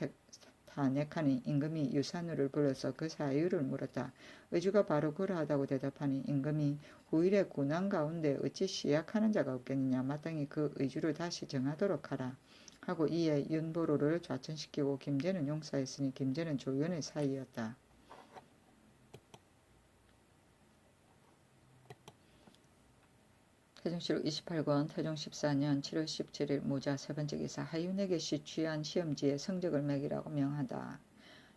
탄핵하니 임금이 유산율을 불러서 그 사유를 물었다. 의주가 바로 그러하다고 대답하니 임금이 후일에 군왕 가운데 어찌 시약하는 자가 없겠느냐. 마땅히 그 의주를 다시 정하도록 하라. 하고 이에 윤보로를 좌천시키고 김제는 용서했으니 김제는 조연의 사이였다. 태종시록 28권 태종 14년 7월 17일 모자 세 번째 기사 하윤에게 시취한 시험지에 성적을 매기라고 명하다.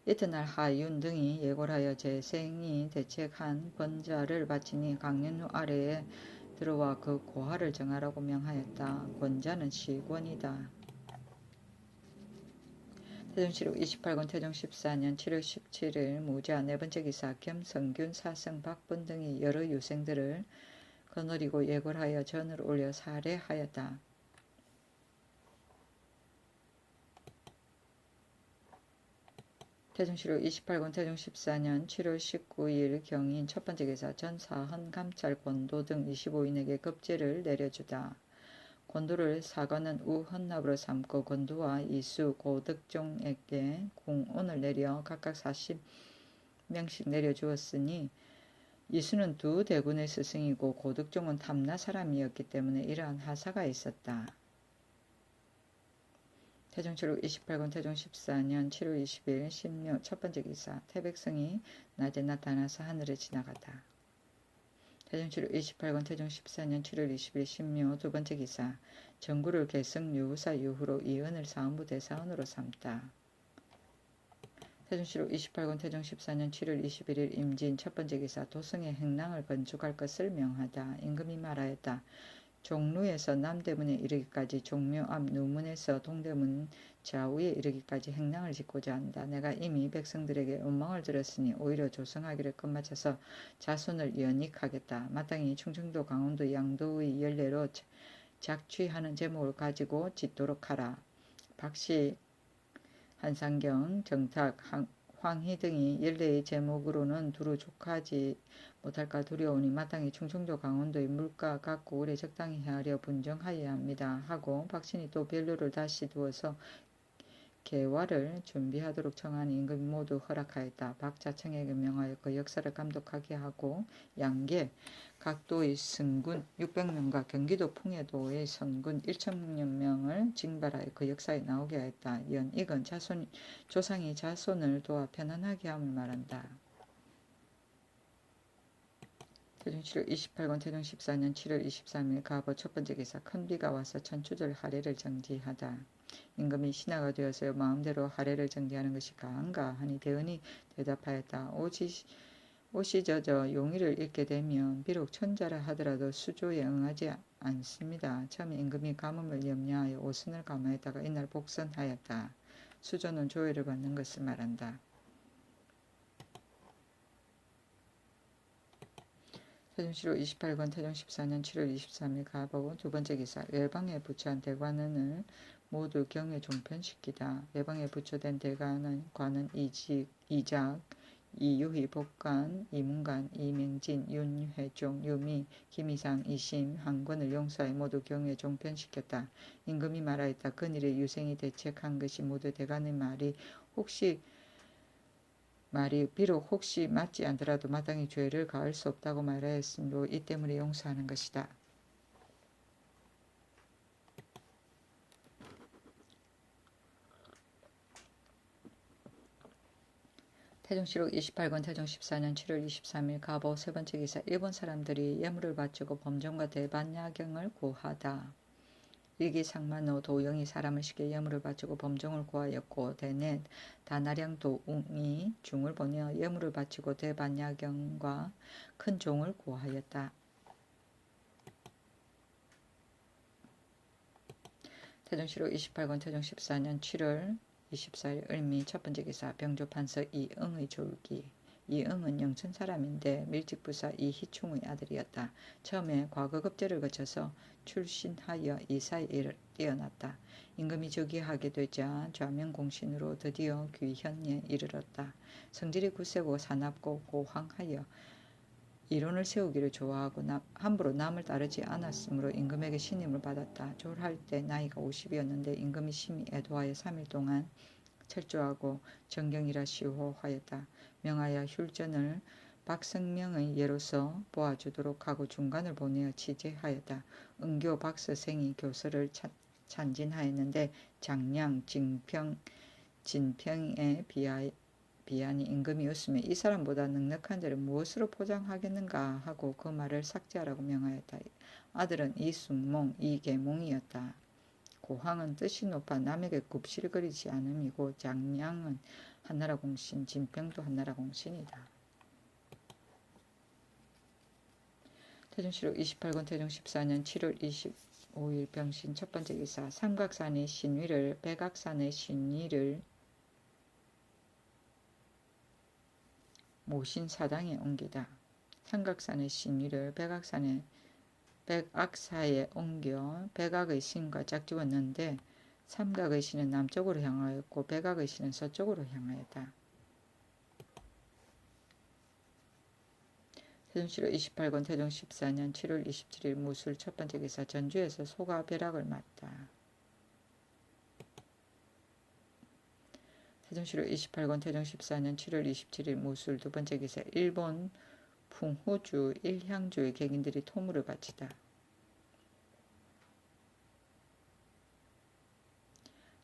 이튿날 하윤 등이 예골하여 재생이 대책한 권자를 바치니 강연후 아래에 들어와 그 고하를 정하라고 명하였다. 권자는 시권이다. 태종시록 28권 태종 14년 7월 17일 모자 네 번째 기사 겸성균 사성 박분 등이 여러 유생들을 거느리고 예골하여 전을 올려 살해하였다. 태종시록 28권 태종 14년 7월 19일 경인 첫 번째 기사 전사헌 감찰 권도 등 25인에게 급제를 내려주다. 권도를 사관은 우헌납으로 삼고 권도와 이수 고득종에게 궁온을 내려 각각 40명씩 내려주었으니 이수는 두 대군의 스승이고 고득종은 탐나 사람이었기 때문에 이러한 하사가 있었다. 태종시록 28권 태종 14년 7월 20일 신묘 첫 번째 기사 태백성이 낮에 나타나서 하늘에 지나가다. 태종시록 28권 태종 14년 7월 20일 신묘 두 번째 기사 정구를 개성 유후사 이후로 이은을 사헌부 대사원으로 삼다. 태종시록 28권 태종 14년 7월 21일 임진 첫 번째 기사 도성의 행랑을 건축할 것을 명하다. 임금이 말하였다. 종루에서 남대문에 이르기까지 종묘 앞 누문에서 동대문 좌우에 이르기까지 행랑을 짓고자 한다. 내가 이미 백성들에게 음망을 들었으니 오히려 조성하기를 끝마쳐서 자손을 연익하겠다. 마땅히 충청도 강원도 양도의 연례로 작취하는 제목을 가지고 짓도록 하라. 박씨 한상경, 정탁, 황희 등이 연례의 제목으로는 두루 족하지 못할까 두려우니 마땅히 충청도 강원도의 물가 갖고 오래 적당히 헤아려 분정하여야 합니다. 하고 박신이 또 변료를 다시 두어서 개화를 준비하도록 청하니 임금이 모두 허락하였다. 박자청에게 명하여 그 역사를 감독하게 하고 양계 각도의 선군 600명과 경기도 풍해도의 선군 1,000여 명을 징발하여 그 역사에 나오게 하였다. 연익은 조상이 자손을 도와 편안하게 함을 말한다. 태종 7월 28권 태종 14년 7월 23일 가보 첫 번째 기사 큰 비가 와서 천추절 하례를 정지하다. 임금이 신하가 되어서 마음대로 하례를 정지하는 것이 가한가 하니 대언이 대답하였다. 옷이 젖어 용의를 읽게 되면 비록 천자라 하더라도 수조에 응하지 않습니다. 처음에 임금이 가뭄을 염려하여 오선을 감하였다가 이날 복선하였다. 수조는 조회를 받는 것을 말한다. 태종 7월 28권 태종 14년 7월 23일 가보 두 번째 기사 외방에 부처한 대관원을 모두 경에 종편시키다. 외방에 부처된 대관은 이작, 이유희 복관, 이문관, 이명진, 윤회종, 유미, 김이상, 이심, 한권을 용서해 모두 경에 종편시켰다. 임금이 말하였다. 그일에 유생이 대책한 것이 모두 대관의 말이 비록 혹시 맞지 않더라도 마땅히 죄를 가할 수 없다고 말하였으므로 이 때문에 용서하는 것이다. 태종 7월 28권 태종 14년 7월 23일 가보 세 번째 기사 일본 사람들이 예물을 바치고 범정과 대반야경을 구하다. 일기상만호 도영이 사람을 시켜 예물을 바치고 범정을 구하였고 대넷 다나량 도웅이 중을 보내어 예물을 바치고 대반야경과 큰 종을 구하였다. 태종 7월 28권 태종 14년 7월 24일 을미 첫 번째 기사 병조판서 이응의 졸기. 이응은 영천 사람인데 밀직부사 이희충의 아들이었다. 처음에 과거급제를 거쳐서 출신하여 이사에 뛰어났다. 임금이 즉위하게 되자 좌명공신으로 드디어 귀현에 이르렀다. 성질이 굳세고 사납고 고황하여 이론을 세우기를 좋아하고 함부로 남을 따르지 않았으므로 임금에게 신임을 받았다. 졸할 때 나이가 50이었는데 임금이 심히 애도하여 3일 동안 철저하고 정경이라시오 하였다. 명하여 휼전을 박성명의 예로서 보아주도록 하고 중간을 보내어 취재하였다. 은교 박서생이 교서를 찬진하였는데 장량 진평에 비하니 임금이 웃으며 이 사람보다 넉넉한 자를 무엇으로 포장하겠는가 하고 그 말을 삭제하라고 명하였다. 아들은 이순몽, 이계몽이었다. 고황은 뜻이 높아 남에게 굽실거리지 않음이고 장량은 한나라 공신, 진평도 한나라 공신이다. 태종 7월 28권 태종 14년 7월 25일 병신 첫 번째 기사 삼각산의 신위를 백악산의 신위를 모신 사당에 옮기다. 삼각산의 신위를 백악사에 옮겨 백악의 신과 짝지었는데 삼각의 신은 남쪽으로 향하였고 백악의 신은 서쪽으로 향하였다. 태종 7월 28권 태종 14년 7월 27일 무술 첫 번째 기사 전주에서 소가 벼락을 맞다. 태종 7월 28권 태종 14년 7월 27일 무술 두 번째 기사 일본 풍호주 일향주의 객인들이 토물을 바치다.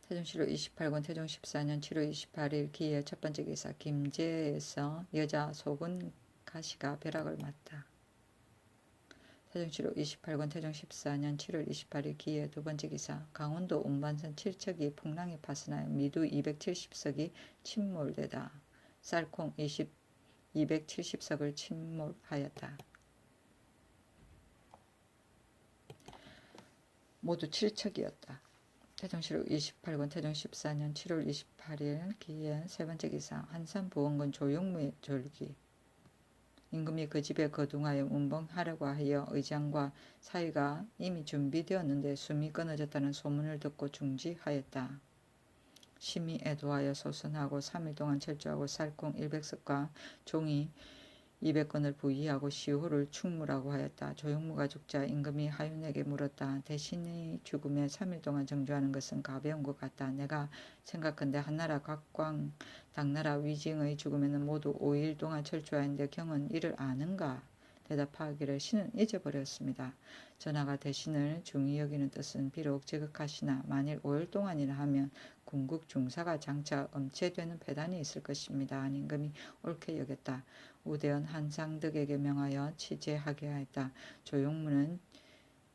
태종 7월 28권 태종 14년 7월 28일 기해 첫 번째 기사 김제에서 여자 속은 가시가 벼락을 맞다. 태종 7월 28권 태종 14년 7월 28일 기해 두 번째 기사 강원도 운반선 7척이 풍랑에 파손하여 미두 270석이 침몰되다. 쌀콩 270석을 침몰하였다. 모두 7척이었다. 태종 7월 28권 태종 14년 7월 28일 기해 세 번째 기사 한산부원군 조용무의 졸기. 임금이 그 집에 거둥하여 운봉하려고 하여 의장과 사위가 이미 준비되었는데 숨이 끊어졌다는 소문을 듣고 중지하였다. 심히 애도하여 소선하고 3일 동안 철저하고 쌀콩 100석과 종이 200권을 부의하고 시호를 충무라고 하였다. 조용무가 죽자 임금이 하윤에게 물었다. 대신의 죽음에 3일 동안 정주하는 것은 가벼운 것 같다. 내가 생각한데 한나라 각광, 당나라 위징의 죽음에는 모두 5일 동안 철주하였는데 경은 이를 아는가? 대답하기를 신은 잊어버렸습니다. 전하가 대신을 중히 여기는 뜻은 비록 지극하시나 만일 5일 동안이라 하면 궁극 중사가 장차 엄체되는 배단이 있을 것입니다. 임금이 옳게 여겼다. 우대원 한상득에게 명하여 치제하게 하였다. 조용무는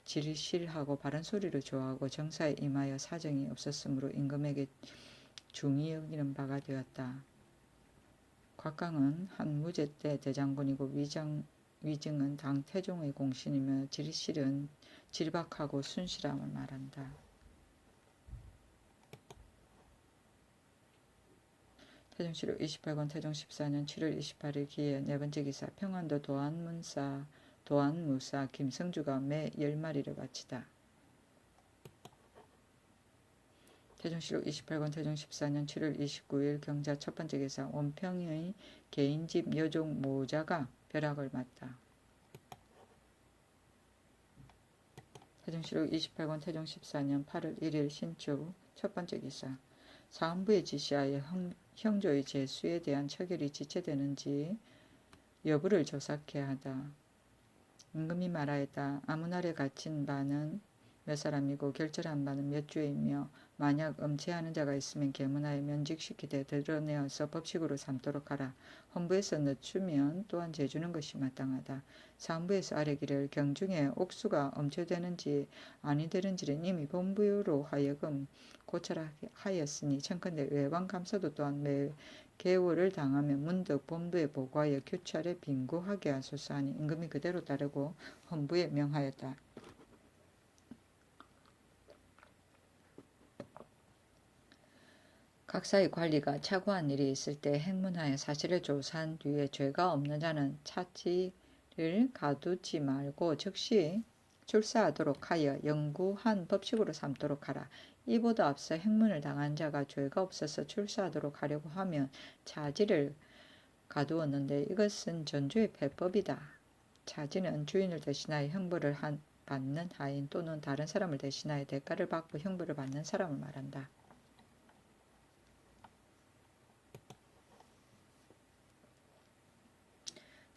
질실하고 바른 소리를 좋아하고 정사에 임하여 사정이 없었으므로 임금에게 중히 여기는 바가 되었다. 곽강은 한 무제 때 대장군이고 위증은 당 태종의 공신이며 질실은 질박하고 순실함을 말한다. 태종실록 28권 태종 14년 7월 28일 기해 네 번째 기사 평안도 도안무사 김성주가 매 10마리를 바치다. 태종실록 28권 태종 14년 7월 29일 경자 첫 번째 기사 원평의 개인집 여종 모자가 벼락을 맞다. 태종실록 28권 태종 14년 8월 1일 신축 첫 번째 기사 사헌부에 지시하여 형조의 제수에 대한 처결이 지체되는지 여부를 조사케 하다. 임금이 말하였다. 아무날에 갇힌 바는 몇 사람이고 결절한 바는 몇 주이며 만약 엄체하는 자가 있으면 계문하여 면직시키되 드러내어서 법식으로 삼도록 하라. 헌부에서 늦추면 또한 재주는 것이 마땅하다. 사헌부에서 아뢰기를 경중에 옥수가 엄체되는지 아니되는지를 이미 본부로 하여금 고찰 하였으니 청컨대 외관감사도 또한 매 개월을 당하면 문득 본부에 보고하여 규찰에 빙고하게 하소서 하니 임금이 그대로 따르고 헌부에 명하였다. 각사의 관리가 착오한 일이 있을 때 행문하여 사실을 조사한 뒤에 죄가 없는 자는 차지를 가두지 말고 즉시 출사하도록 하여 영구한 법식으로 삼도록 하라. 이보다 앞서 행문을 당한 자가 죄가 없어서 출사하도록 하려고 하면 차지를 가두었는데 이것은 전조의 배법이다. 차지는 주인을 대신하여 형벌을 받는 하인 또는 다른 사람을 대신하여 대가를 받고 형벌을 받는 사람을 말한다.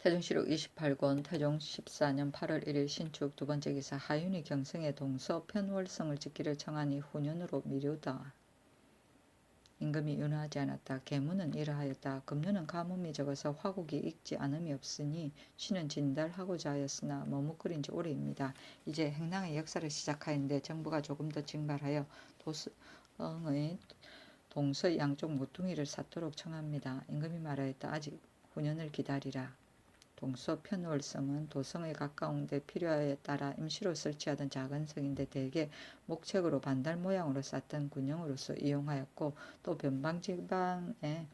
태종실록 28권 태종 14년 8월 1일 신축 두 번째 기사 하윤이 경성에 동서 편월성을 짓기를 청하니 후년으로 미루다. 임금이 윤하지 않았다. 계문은 이러하였다. 금년은 가뭄이 적어서 화국이 익지 않음이 없으니 신은 진달하고자 하였으나 머뭇거린 지 오래입니다. 이제 행랑의 역사를 시작하였는데 정부가 조금 더 증발하여 도성의 동서 양쪽 모퉁이를 쌓도록 청합니다. 임금이 말하였다. 아직 후년을 기다리라. 동서 편월성은 도성에 가까운 데 필요에 따라 임시로 설치하던 작은 성인데 대개 목책으로 반달 모양으로 쌓던 군용으로서 이용하였고 또 변방지방에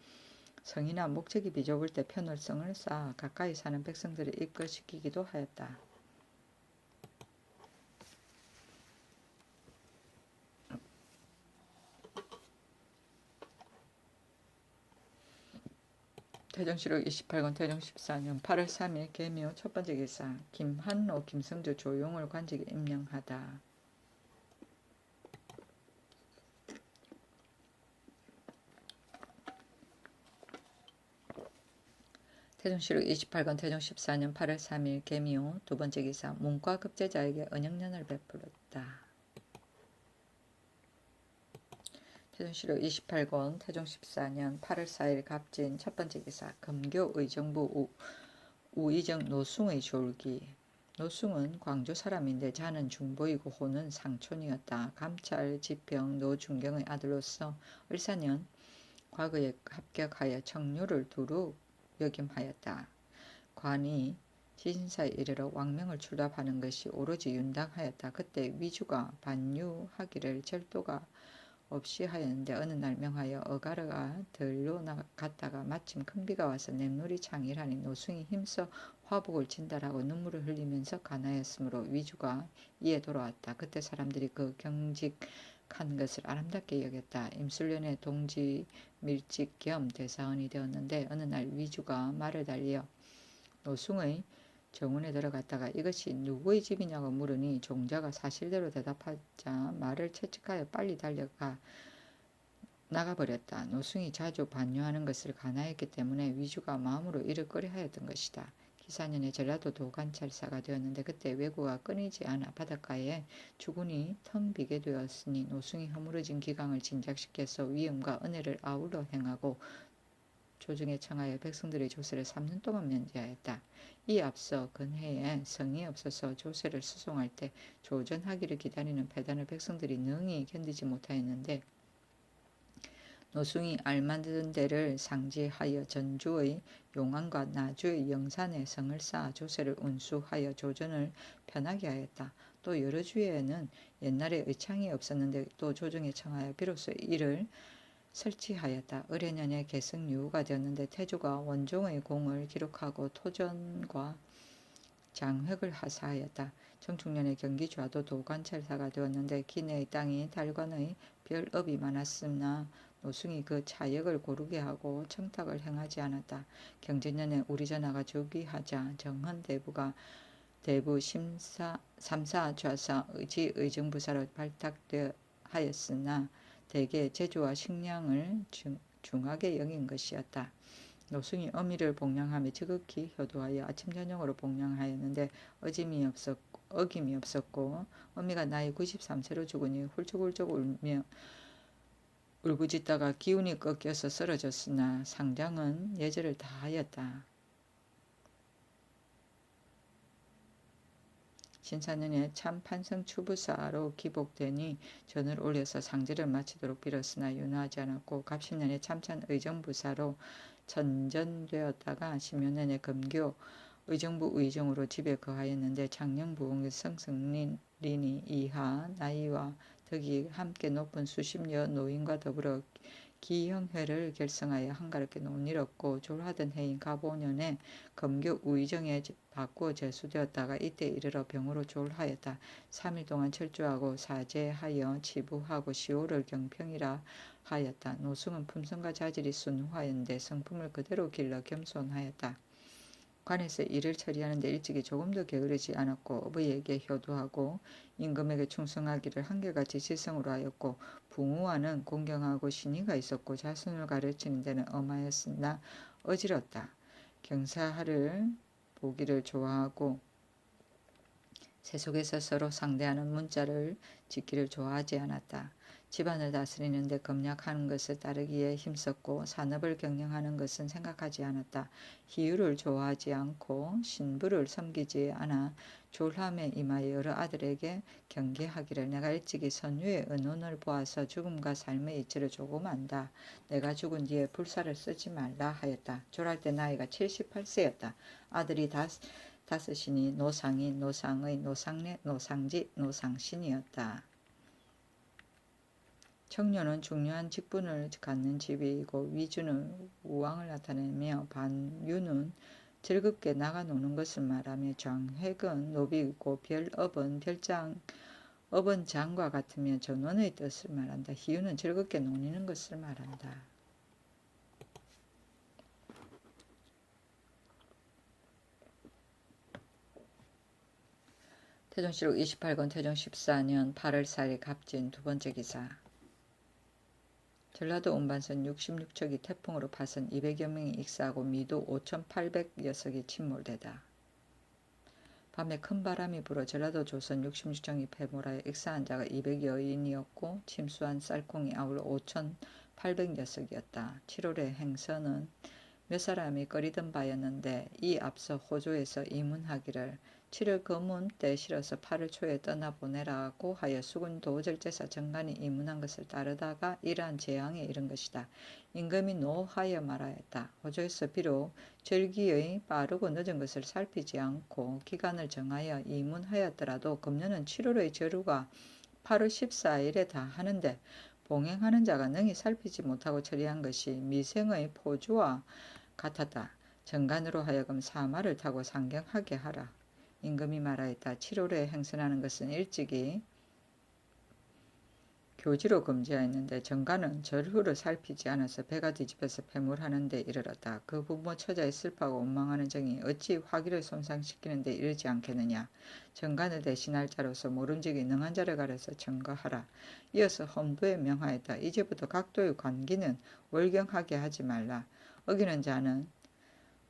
성이나 목책이 비좁을 때 편월성을 쌓아 가까이 사는 백성들을 입거시키기도 하였다. 태종실록 28권 태종 14년 8월 3일 계묘 첫 번째 기사 김한로 김성주 조용을 관직에 임명하다. 태종실록 28권 태종 14년 8월 3일 계묘 두 번째 기사 문과급제자에게 은영년을 베풀었다. 태종실록 28권 태종 14년 8월 4일 갑진 첫 번째 기사 금교 의정부 우의정 노숭의 졸기. 노숭은 광주 사람인데 자는 중보이고 호는 상촌이었다. 감찰 지평 노중경의 아들로서 을사년 과거에 합격하여 청류를 두루 역임하였다. 관이 지신사에 이르러 왕명을 출답하는 것이 오로지 윤당하였다. 그때 위주가 반유하기를 절도가 없이 하였는데 어느 날 명하여 어가르가 들로 갔다가 마침 큰 비가 와서 냇물이 창일하니 노숭이 힘써 화복을 진달하고 눈물을 흘리면서 가나였으므로 위주가 이에 돌아왔다. 그때 사람들이 그 경직한 것을 아름답게 여겼다. 임술련의 동지 밀직 겸 대사원이 되었는데 어느 날 위주가 말을 달리어 노승의 정원에 들어갔다가 이것이 누구의 집이냐고 물으니 종자가 사실대로 대답하자 말을 채찍하여 빨리 달려가 나가버렸다. 노승이 자주 반류하는 것을 간하였기 때문에 위주가 마음으로 이를 꺼려하였던 것이다. 기사년에 전라도 도관찰사가 되었는데 그때 왜구가 끊이지 않아 바닷가에 주군이 텅 비게 되었으니 노승이 허물어진 기강을 진작시켜서 위엄과 은혜를 아울러 행하고 조정에 청하여 백성들의 조세를 3년 동안 면제하였다. 이 앞서 근해에 성이 없어서 조세를 수송할 때 조전하기를 기다리는 패단을 백성들이 능히 견디지 못하였는데 노승이 알만든 데를 상지하여 전주의 용안과 나주의 영산에 성을 쌓아 조세를 운수하여 조정을 편하게 하였다. 또 여러 주에는 옛날에 의창이 없었는데 또 조정에 청하여 비로소 이를 설치하였다. 을해년에 개성유후가 되었는데 태조가 원종의 공을 기록하고 토전과 장획을 하사하였다. 정축년에 경기좌도 도관찰사가 되었는데 기내의 땅이 달관의 별업이 많았으나 노승이 그 차역을 고르게 하고 청탁을 행하지 않았다. 경진년에 우리전하가 즉위하자 정헌대부가 대부 삼사 좌사 의지의정부사로 발탁하였으나 대개 제주와 식량을 중하게 여긴 것이었다. 노승이 어미를 복량하며 지극히 효도하여 아침 저녁으로 복량하였는데 어김이 없었고 어미가 나이 93세로 죽으니 훌쩍훌쩍 울며 울부짖다가 기운이 꺾여서 쓰러졌으나 상장은 예절을 다하였다. 신사년에 참 판성추부사로 기복되니 전을 올려서 상제를 마치도록 빌었으나 윤호하지 않았고 갑신년에 참찬 의정부사로 천전되었다가 신묘년에 금교 의정부 의정으로 집에 거하였는데 장령부흥 성승린이 이하 나이와 덕이 함께 높은 수십여 노인과 더불어 기형회를 결성하여 한가롭게 논의롭고 졸하던 해인 갑오년에 검교 우의정에 바꾸어 제수되었다가 이때 이르러 병으로 졸하였다. 3일 동안 철주하고 사제하여 치부하고 시호를 경평이라 하였다. 노승은 품성과 자질이 순후하였는데 성품을 그대로 길러 겸손하였다. 관에서 일을 처리하는데 일찍이 조금도 게으르지 않았고 어부에게 효도하고 임금에게 충성하기를 한결같이 지성으로 하였고 붕우와는 공경하고 신의가 있었고 자손을 가르치는 데는 엄하였으나 어지럽다. 경사를 보기를 좋아하고 세속에서 서로 상대하는 문자를 짓기를 좋아하지 않았다. 집안을 다스리는데 검약하는 것을 따르기에 힘썼고 산업을 경영하는 것은 생각하지 않았다. 희유를 좋아하지 않고 신부를 섬기지 않아 졸함에 임하여 여러 아들에게 경계하기를 내가 일찍이 선유의 은혼을 보아서 죽음과 삶의 이치를 조금 안다. 내가 죽은 뒤에 불사를 쓰지 말라 하였다. 졸할 때 나이가 78세였다. 아들이 다섯이니 노상이, 노상의, 노상래, 노상지, 노상신이었다. 청년은 중요한 직분을 갖는 집이고 위주는 우왕을 나타내며 반유는 즐겁게 나가 노는 것을 말하며 장획은 노비이고 별업은 업은 장과 같으며 전원의 뜻을 말한다. 희유는 즐겁게 노니는 것을 말한다. 태종실록 28권 태종 14년 8월 4일 갑진 두 번째 기사. 전라도 운반선 66척이 태풍으로 파선 200여 명이 익사하고 미도 5,800여석이 침몰되다. 밤에 큰 바람이 불어 전라도 조선 66척이 패몰하여 익사한 자가 200여인이었고 침수한 쌀콩이 아울러 5,800여석이었다. 7월의 행선은 몇 사람이 꺼리던 바였는데 이 앞서 호조에서 이문하기를 7월 거문 때 실어서 8월 초에 떠나보내라고 하여 수군 도절제사 정관이 이문한 것을 따르다가 이러한 재앙에 이른 것이다. 임금이 노하여 말하였다. 호조에서 비록 절기의 빠르고 늦은 것을 살피지 않고 기간을 정하여 이문하였더라도 금년은 7월의 절우가 8월 14일에 다 하는데 봉행하는 자가 능히 살피지 못하고 처리한 것이 미생의 포주와 같았다. 정관으로 하여금 사마를 타고 상경하게 하라. 임금이 말하였다. 7월에 행선하는 것은 일찍이 교지로 금지하였는데 정가는 절후를 살피지 않아서 배가 뒤집혀서 패물하는 데 이르렀다. 그 부모 처자의 슬퍼하고 원망하는 정이 어찌 화기를 손상시키는 데 이르지 않겠느냐. 정가는 대신할 자로서 모름지기 능한 자를 가려서 청거하라. 이어서 헌부에 명하였다. 이제부터 각도의 관기는 월경하게 하지 말라. 어기는 자는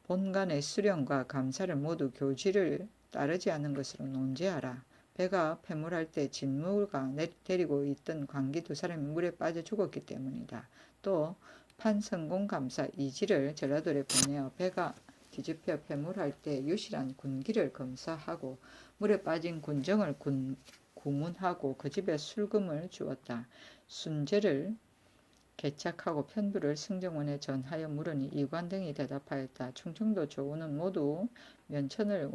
본관의 수령과 감사를 모두 교지를 따르지 않는 것으로 논제하라. 배가 패물할 때 진무가 데리고 있던 관기 두 사람이 물에 빠져 죽었기 때문이다. 또 판성공 감사 이지를 전라도에 보내어 배가 뒤집혀 패물할 때 유실한 군기를 검사하고 물에 빠진 군정을 구문하고 그 집에 술금을 주었다. 순제를 개착하고 편부를 승정원에 전하여 물으니 이관 등이 대답하였다. 충청도 조우는 모두 면천으로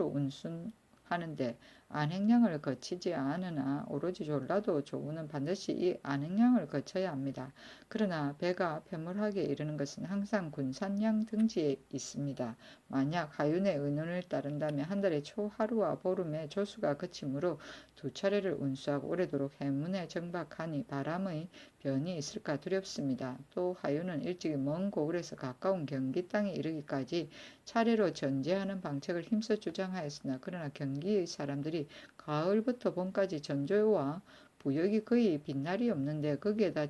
운순하는데 안행량을 거치지 않으나 오로지 전라도 조우는 반드시 이 안행량을 거쳐야 합니다. 그러나 배가 패물하게 이르는 것은 항상 군산량 등지에 있습니다. 만약 하윤의 의논을 따른다면 한 달에 초하루와 보름에 조수가 그치므로 두 차례를 운수하고 오래도록 해문에 정박하니 바람의 변이 있을까 두렵습니다. 또 하윤은 일찍이 먼 고을에서 가까운 경기 땅에 이르기까지 차례로 전제하는 방책을 힘써 주장하였으나 그러나 경기의 사람들이 가을부터 봄까지 전조와 부역이 거의 빈날이 없는데 거기에다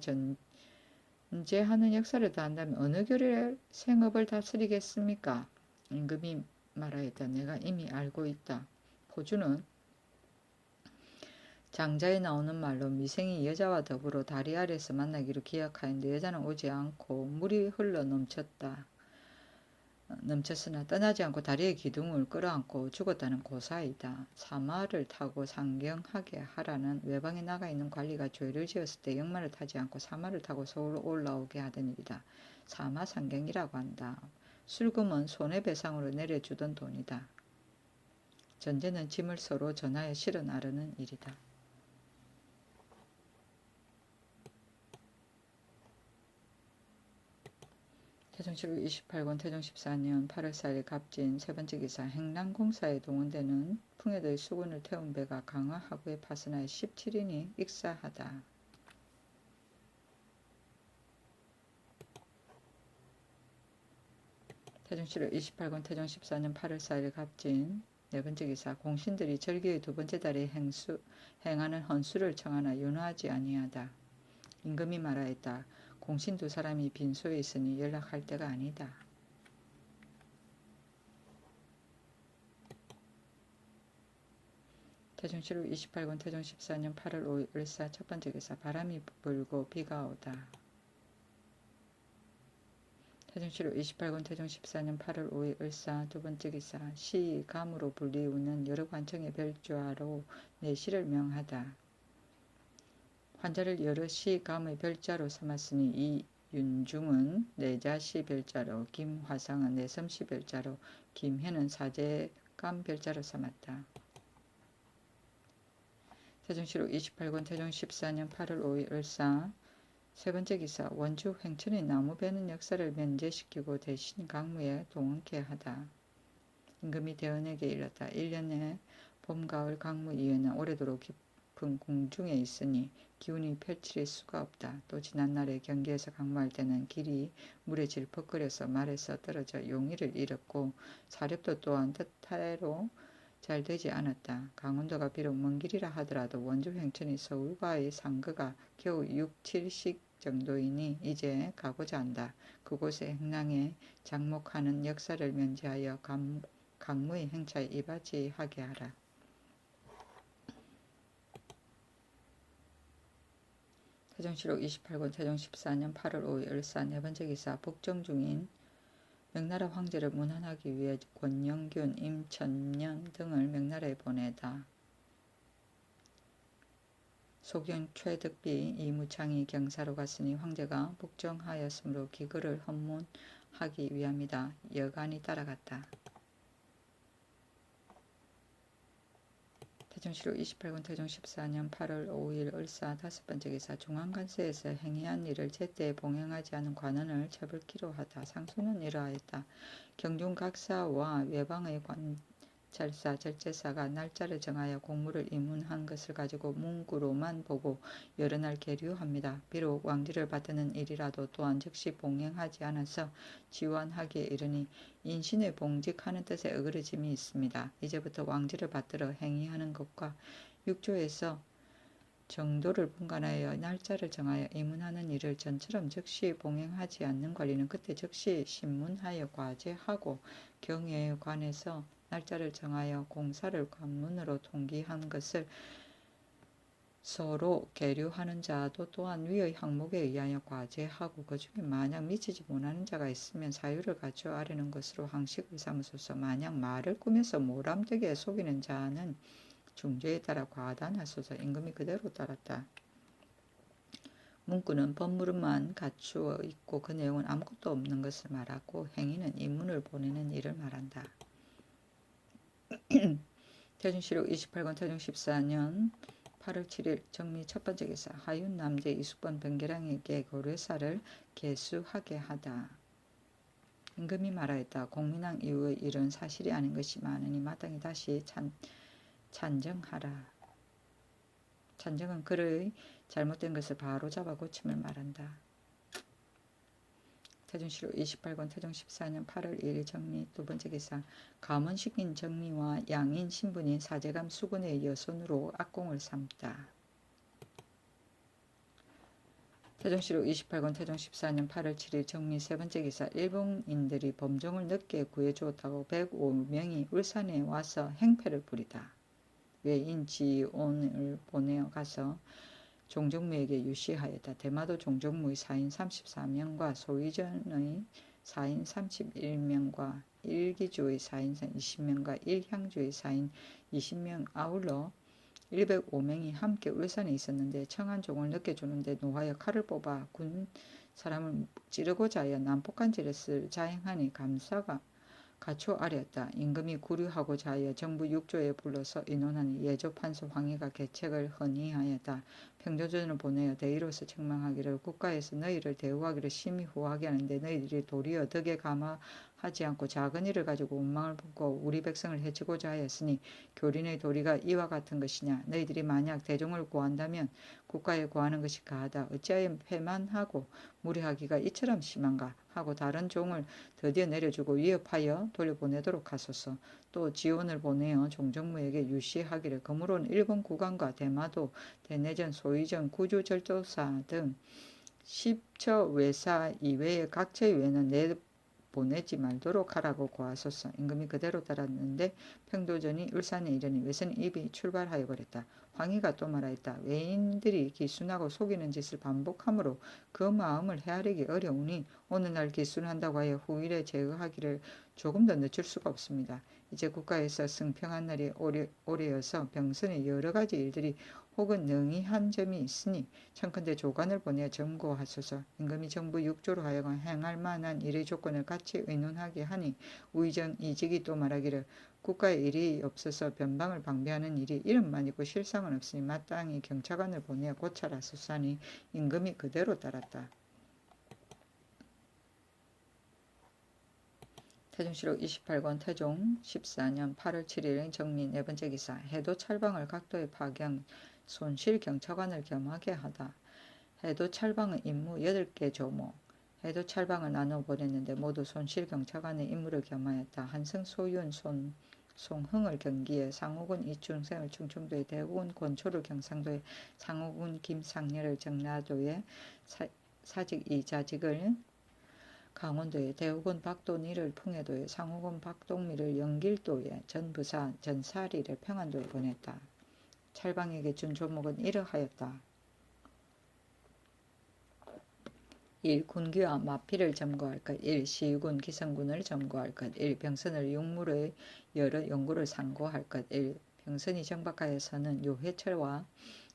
전제하는 역사를 다한다면 어느 결의 생업을 다스리겠습니까? 임금이 말하였다. 내가 이미 알고 있다. 포주는 장자에 나오는 말로 미생이 여자와 더불어 다리 아래에서 만나기로 기약하였는데 여자는 오지 않고 물이 흘러 넘쳤으나 떠나지 않고 다리의 기둥을 끌어안고 죽었다는 고사이다. 사마를 타고 상경하게 하라는 외방에 나가 있는 관리가 죄를 지었을 때 역마를 타지 않고 사마를 타고 서울로 올라오게 하던 일이다. 사마상경이라고 한다. 술금은 손해배상으로 내려주던 돈이다. 전제는 짐을 서로 전하여 실어 나르는 일이다. 태종실록 28권 태종 14년 8월 4일 갑진 세 번째 기사 행랑공사에 동원되는 풍요도의 수군을 태운 배가 강화 하구에 파선하여 17인이 익사하다. 태종실록 28권 태종 14년 8월 4일 갑진 네 번째 기사 공신들이 절기의 두 번째 달에 행하는 헌수를 청하나 윤호하지 아니하다. 임금이 말하였다. 공신 두 사람이 빈소에 있으니 연락할 때가 아니다. 태종실록 28권 태종 14년 8월 5일 을사 첫 번째 기사 바람이 불고 비가 오다. 태종실록 28권 태종 14년 8월 5일 을사 두 번째 기사 시감으로 불리우는 여러 관청의 별좌로 내시를 명하다. 환자를 여러 시감의 별자로 삼았으니 이윤중은 내자시 별자로, 김화상은 내섬시 별자로, 김혜는 사제감 별자로 삼았다. 태종실록 28권 태종 14년 8월 5일 을사 세 번째 기사 원주 횡천의 나무 베는 역사를 면제시키고 대신 강무에 동원케 하다. 임금이 대언에게 이르렀다. 1년에 봄, 가을 강무 이외에는 오래도록 깊은 궁중에 있으니 기운이 펼칠 수가 없다. 또 지난날에 경기에서 강무할 때는 길이 물에 질퍽거려서 말에서 떨어져 용의를 잃었고 사렵도 또한 뜻대로 잘 되지 않았다. 강원도가 비록 먼 길이라 하더라도 원주 횡천이 서울과의 상거가 겨우 6, 7씩 정도이니 이제 가고자 한다. 그곳에 행랑에 장목하는 역사를 면제하여 강무의 행차에 이바지하게 하라. 태종실록 28권 태종 14년 8월 5일 을사 네 번째 기사 북정 중인 명나라 황제를 문안하기 위해 권영균, 임천년 등을 명나라에 보내다. 소경, 최득비, 이무창이 경사로 갔으니 황제가 북정하였으므로 기거를 헌문하기 위함이다. 여간이 따라갔다. 태종실록 28권 태종 14년 8월 5일 을사 다섯 번째 기사 중앙관세에서 행해한 일을 제때 봉행하지 않은 관원을 처벌키로 하다. 상소는 이러하였다. 경중각사와 외방의 절사, 절제사가 날짜를 정하여 공무를 입문한 것을 가지고 문구로만 보고 여러 날 계류합니다. 비록 왕지를 받드는 일이라도 또한 즉시 봉행하지 않아서 지원하기에 이르니 인신의 봉직하는 뜻에 어그러짐이 있습니다. 이제부터 왕지를 받들어 행위하는 것과 6조에서 정도를 분간하여 날짜를 정하여 입문하는 일을 전처럼 즉시 봉행하지 않는 관리는 그때 즉시 신문하여 과제하고 경외에 관해서 날짜를 정하여 공사를 관문으로 통기한 것을 서로 계류하는 자도 또한 위의 항목에 의하여 과제하고 그 중에 만약 미치지 못하는 자가 있으면 사유를 갖추어 아뢰는 것으로 항식을 삼으소서. 만약 말을 꾸며서 모람되게 속이는 자는 중죄에 따라 과단하소서. 임금이 그대로 따랐다. 문구는 법문만 갖추어 있고 그 내용은 아무것도 없는 것을 말하고 행위는 인문을 보내는 일을 말한다. 태중시록 28권 태중 14년 8월 7일 정미 첫 번째 기사 하윤 남제 이숙번 변계량에게 고려사를 계수하게 하다. 임금이 말하였다. 공민왕 이후의 일은 사실이 아닌 것이 많으니 마땅히 다시 찬정하라. 찬정은 그의 잘못된 것을 바로잡아 고침을 말한다. 태중시록 28권 태중 14년 8월 1일 정리 두 번째 기사 감언시킨 정리와 양인 신분인 사제감 수군의 여손으로 악공을 삼다. 태중시록 28권 태중 14년 8월 7일 정리 세 번째 기사 일본인들이 범종을 늦게 구해주었다고 105명이 울산에 와서 행패를 부리다. 외인 지온을 보내어 가서 종정무에게 유시하였다. 대마도 종정무의 사인 34명과 소위전의 사인 31명과 일기주의 사인 20명과 일향주의 사인 20명 아울러 105명이 함께 울산에 있었는데 청한 종을 늦게 주는데 노하여 칼을 뽑아 군 사람을 찌르고자 하여 난폭한 짓을 자행하니 감사가 갖추어 아뢰었다. 임금이 구류하고자 하여 정부 6조에 불러서 의논하니 예조판서 황희가 계책을 헌의하였다. 평조전을 보내어 대의로서 책망하기를 국가에서 너희를 대우하기를 심히 후하게 하는데 너희들이 도리어 덕에 감화하지 않고 작은 일을 가지고 원망을 품고 우리 백성을 해치고자 하였으니 교린의 도리가 이와 같은 것이냐. 너희들이 만약 대종을 구한다면 국가에 구하는 것이 가하다. 어찌하여 패만하고 무례하기가 이처럼 심한가 하고 다른 종을 드디어 내려주고 위협하여 돌려보내도록 하소서. 또 지원을 보내어 종정무에게 유시하기를 그러므로는 일본 국왕과 대마도, 대내전, 소위전, 구주절도사 등 10처 외사 이외의 각처 외에는 내보내지 말도록 하라고 고하소서. 임금이 그대로 따랐는데 평도전이 울산에 이르니 외선 입이 출발하여 버렸다. 황희가 또 말하였다. 외인들이 기순하고 속이는 짓을 반복하므로 그 마음을 헤아리기 어려우니 오늘날 기순한다고 하여 후일에 제어하기를 조금 더 늦출 수가 없습니다. 이제 국가에서 승평한 날이 오래여서 병선의 여러 가지 일들이 혹은 능이한 점이 있으니 청컨대 조간을 보내 점고하소서. 임금이 정부 6조로 하여금 행할 만한 일의 조건을 같이 의논하게 하니 우의정 이직이 또 말하기를 국가에 일이 없어서 변방을 방비하는 일이 이름만 있고 실상은 없으니 마땅히 경차관을 보내어 고찰하소서 하니 임금이 그대로 따랐다. 태중시록 28권 태종 14년 8월 7일 정리 네 번째 기사 해도 찰방을 각도에 파견 손실 경차관을 겸하게 하다. 해도 찰방의 임무 8개 조목 해도 찰방을 나눠 보냈는데 모두 손실 경차관의 임무를 겸하였다. 한성 소윤 송흥을 경기에 상호군 이충생을 충청도에 대구군 권초를 경상도에 상호군 김상렬을 전라도에 사직 이자직을 강원도에 대우군 박도니를 풍해도에 상호군 박동미를 영길도에 전부사 전사리를 평안도에 보냈다. 찰방에게 준 조목은 이러하였다. 1. 군기와 마피를 점거할 것. 1. 시군 기성군을 점거할 것. 1. 병선을 육물의 여러 연구를 상고할 것. 1. 병선이 정박하여서는 요해철과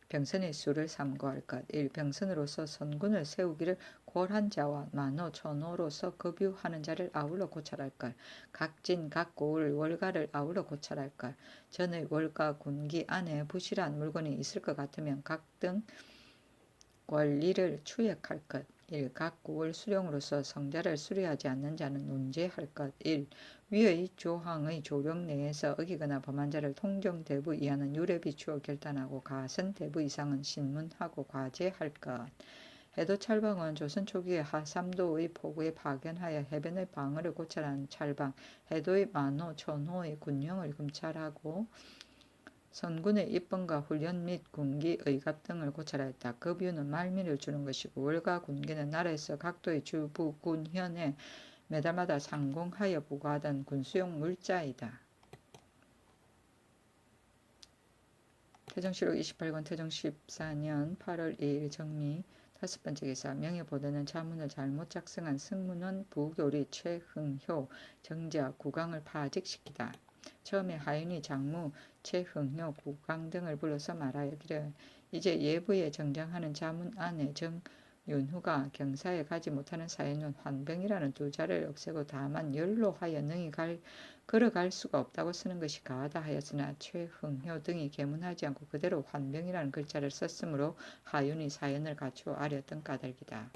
병선의 수를 삼고할 것. 1. 병선으로서 선군을 세우기를 골한 자와 만호, 천호로서 급유하는 자를 아울러 고찰할 것. 각진, 각고을, 월가를 아울러 고찰할 것. 전의 월가 군기 안에 부실한 물건이 있을 것 같으면 각등 권리를 추역할 것. 1. 각 국을 수령으로서 성자를 수리하지 않는 자는 논제할 것. 1. 위의 조항의 조력 내에서 어기거나 범한 자를 통정대부 이하는 유례 비추어 결단하고 가선 대부 이상은 신문하고 과제할 것. 해도 찰방은 조선 초기에 하삼도의 포구에 파견하여 해변의 방어를 고찰한 찰방, 해도의 만호, 천호의 군령을 검찰하고 선군의 입번과 훈련 및 군기, 의갑 등을 고찰하였다. 급유는 말미를 주는 것이고 월가 군기는 나라에서 각도의 주부 군현에 매달마다 상공하여 부과하던 군수용 물자이다. 태정실록 28권 태정 14년 8월 2일 정미. 다섯 번째 기사. 명예보도는 자문을 잘못 작성한 승문원 부교리 최흥효 정자 구강을 파직시키다. 처음에 하윤이 장무 최흥효 구강 등을 불러서 말하기를 이제 예부에 정장하는 자문 안에 정윤후가 경사에 가지 못하는 사연은 환병이라는 두 자를 없애고 다만 열로 하여 능히 걸어갈 수가 없다고 쓰는 것이 가하다 하였으나 최흥효 등이 계문하지 않고 그대로 환병이라는 글자를 썼으므로 하윤이 사연을 갖추어 아뢰었던 까닭이다.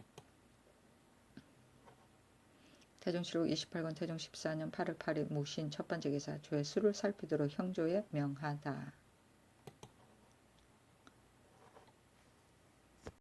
태종실록 28권 태종 14년 8월 8일 무신 첫 번째 기사. 죄수를 살피도록 형조에 명하다.